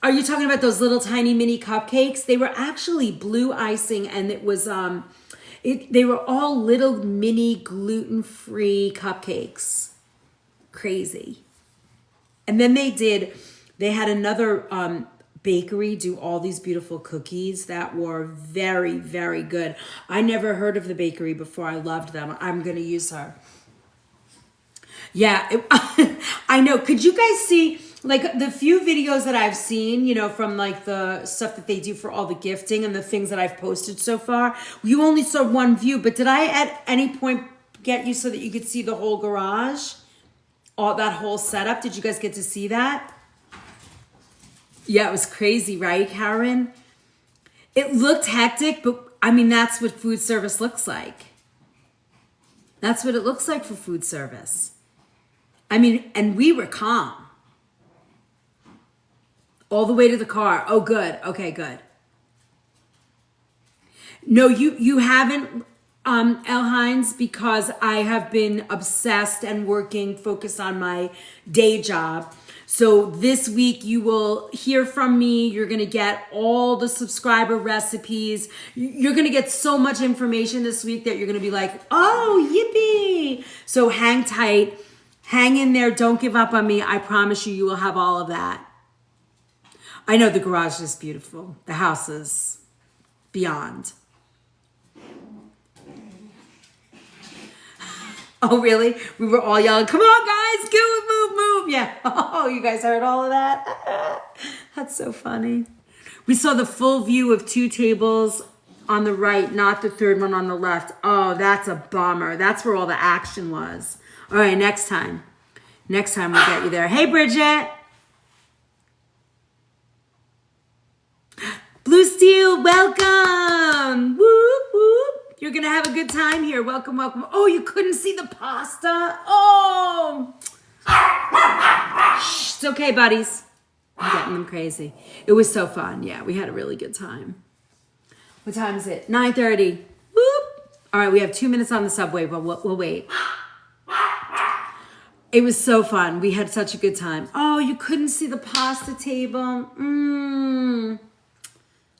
are you talking about those little tiny mini cupcakes? They were actually blue icing, and it was they were all little mini gluten-free cupcakes. Crazy. And then they had another bakery do all these beautiful cookies that were very, very good. I never heard of the bakery before. I loved them. I'm going to use her. Yeah, I know. Could you guys see, like, the few videos that I've seen, you know, from like the stuff that they do for all the gifting and the things that I've posted so far? You only saw one view, but did I at any point get you so that you could see the whole garage? All that whole setup? Did you guys get to see that? Yeah, it was crazy, right, Karen? It looked hectic, but I mean, that's what food service looks like. That's what it looks like for food service. I mean, and we were calm. All the way to the car. Oh, good. Okay, good. No, you haven't, El Hines, because I have been obsessed and working, focused on my day job. So this week you will hear from me. You're going to get all the subscriber recipes. You're going to get so much information this week that you're going to be like, oh, yippee. So hang tight. Hang in there. Don't give up on me. I promise you, you will have all of that. I know the garage is beautiful. The house is beyond. Oh, really? We were all yelling, come on, guys, go, move. Yeah. Oh, you guys heard all of that? That's so funny. We saw the full view of 2 tables on the right, not the third one on the left. Oh, that's a bummer. That's where all the action was. All right, next time. Next time we'll get you there. Hey, Bridget. Blue Steel, welcome. Whoop, whoop. You're going to have a good time here. Welcome, welcome. Oh, you couldn't see the pasta? Oh. Shh, it's okay, buddies. I'm getting them crazy. It was so fun. Yeah, we had a really good time. What time is it? 9:30. Whoop. All right, we have 2 minutes on the subway, but we'll wait. It was so fun. We had such a good time. Oh, you couldn't see the pasta table.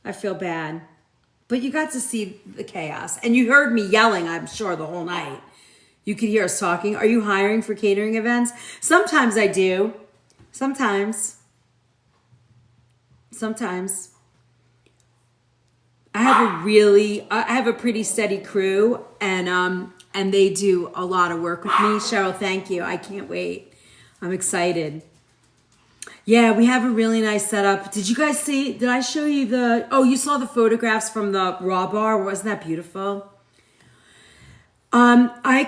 I feel bad. But you got to see the chaos. And you heard me yelling, I'm sure, the whole night. You could hear us talking. Are you hiring for catering events? Sometimes I do. Sometimes. I have a pretty steady crew, and they do a lot of work with me. Cheryl, thank you. I can't wait. I'm excited. Yeah, we have a really nice setup. Did you guys see, did I show you you saw the photographs from the Raw Bar? Wasn't that beautiful? I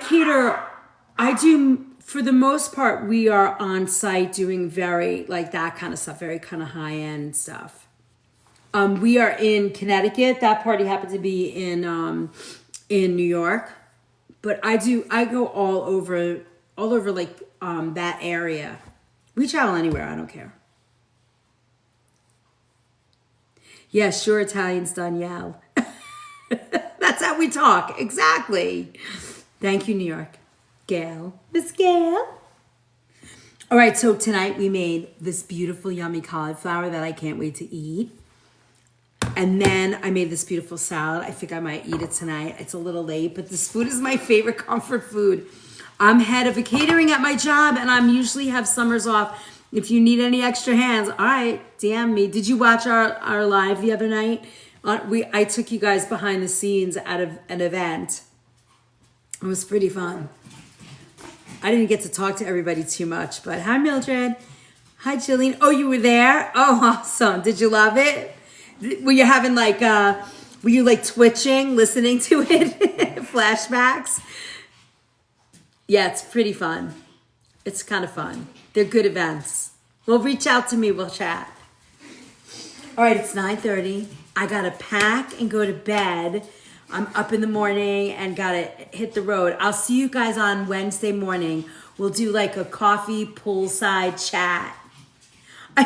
do, for the most part, we are on site doing very, like that kind of stuff, very kind of high-end stuff. We are in Connecticut. That party happened to be in New York. But I go all over like that area. We travel anywhere, I don't care. Yeah, sure, Italians, Danielle. That's how we talk, exactly. Thank you, New York. Gail. Miss Gail. All right, so tonight we made this beautiful, yummy cauliflower that I can't wait to eat. And then I made this beautiful salad. I think I might eat it tonight. It's a little late, but this food is my favorite comfort food. I'm head of a catering at my job, and I'm usually have summers off. If you need any extra hands, all right, DM me. Did you watch our live the other night? I took you guys behind the scenes at an event. It was pretty fun. I didn't get to talk to everybody too much, but hi, Mildred. Hi, Jillian. Oh, you were there? Oh, awesome. Did you love it? Were you having were you like twitching, listening to it? Flashbacks? Yeah, it's pretty fun. It's kind of fun. They're good events. Well, reach out to me. We'll chat. All right, it's 9:30. I got to pack and go to bed. I'm up in the morning and got to hit the road. I'll see you guys on Wednesday morning. We'll do like a coffee poolside chat.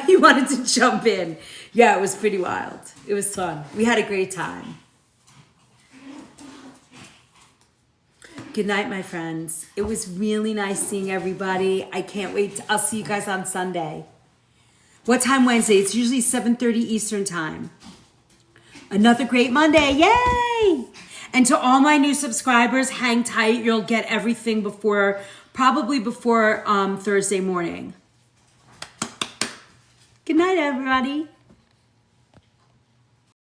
You wanted to jump in. Yeah, it was pretty wild. It was fun. We had a great time. Good night, my friends. It was really nice seeing everybody. I can't wait. I'll see you guys on Sunday. What time Wednesday? It's usually 7:30 Eastern time. Another great Monday. Yay! And to all my new subscribers, hang tight. You'll get everything probably before Thursday morning. Good night, everybody.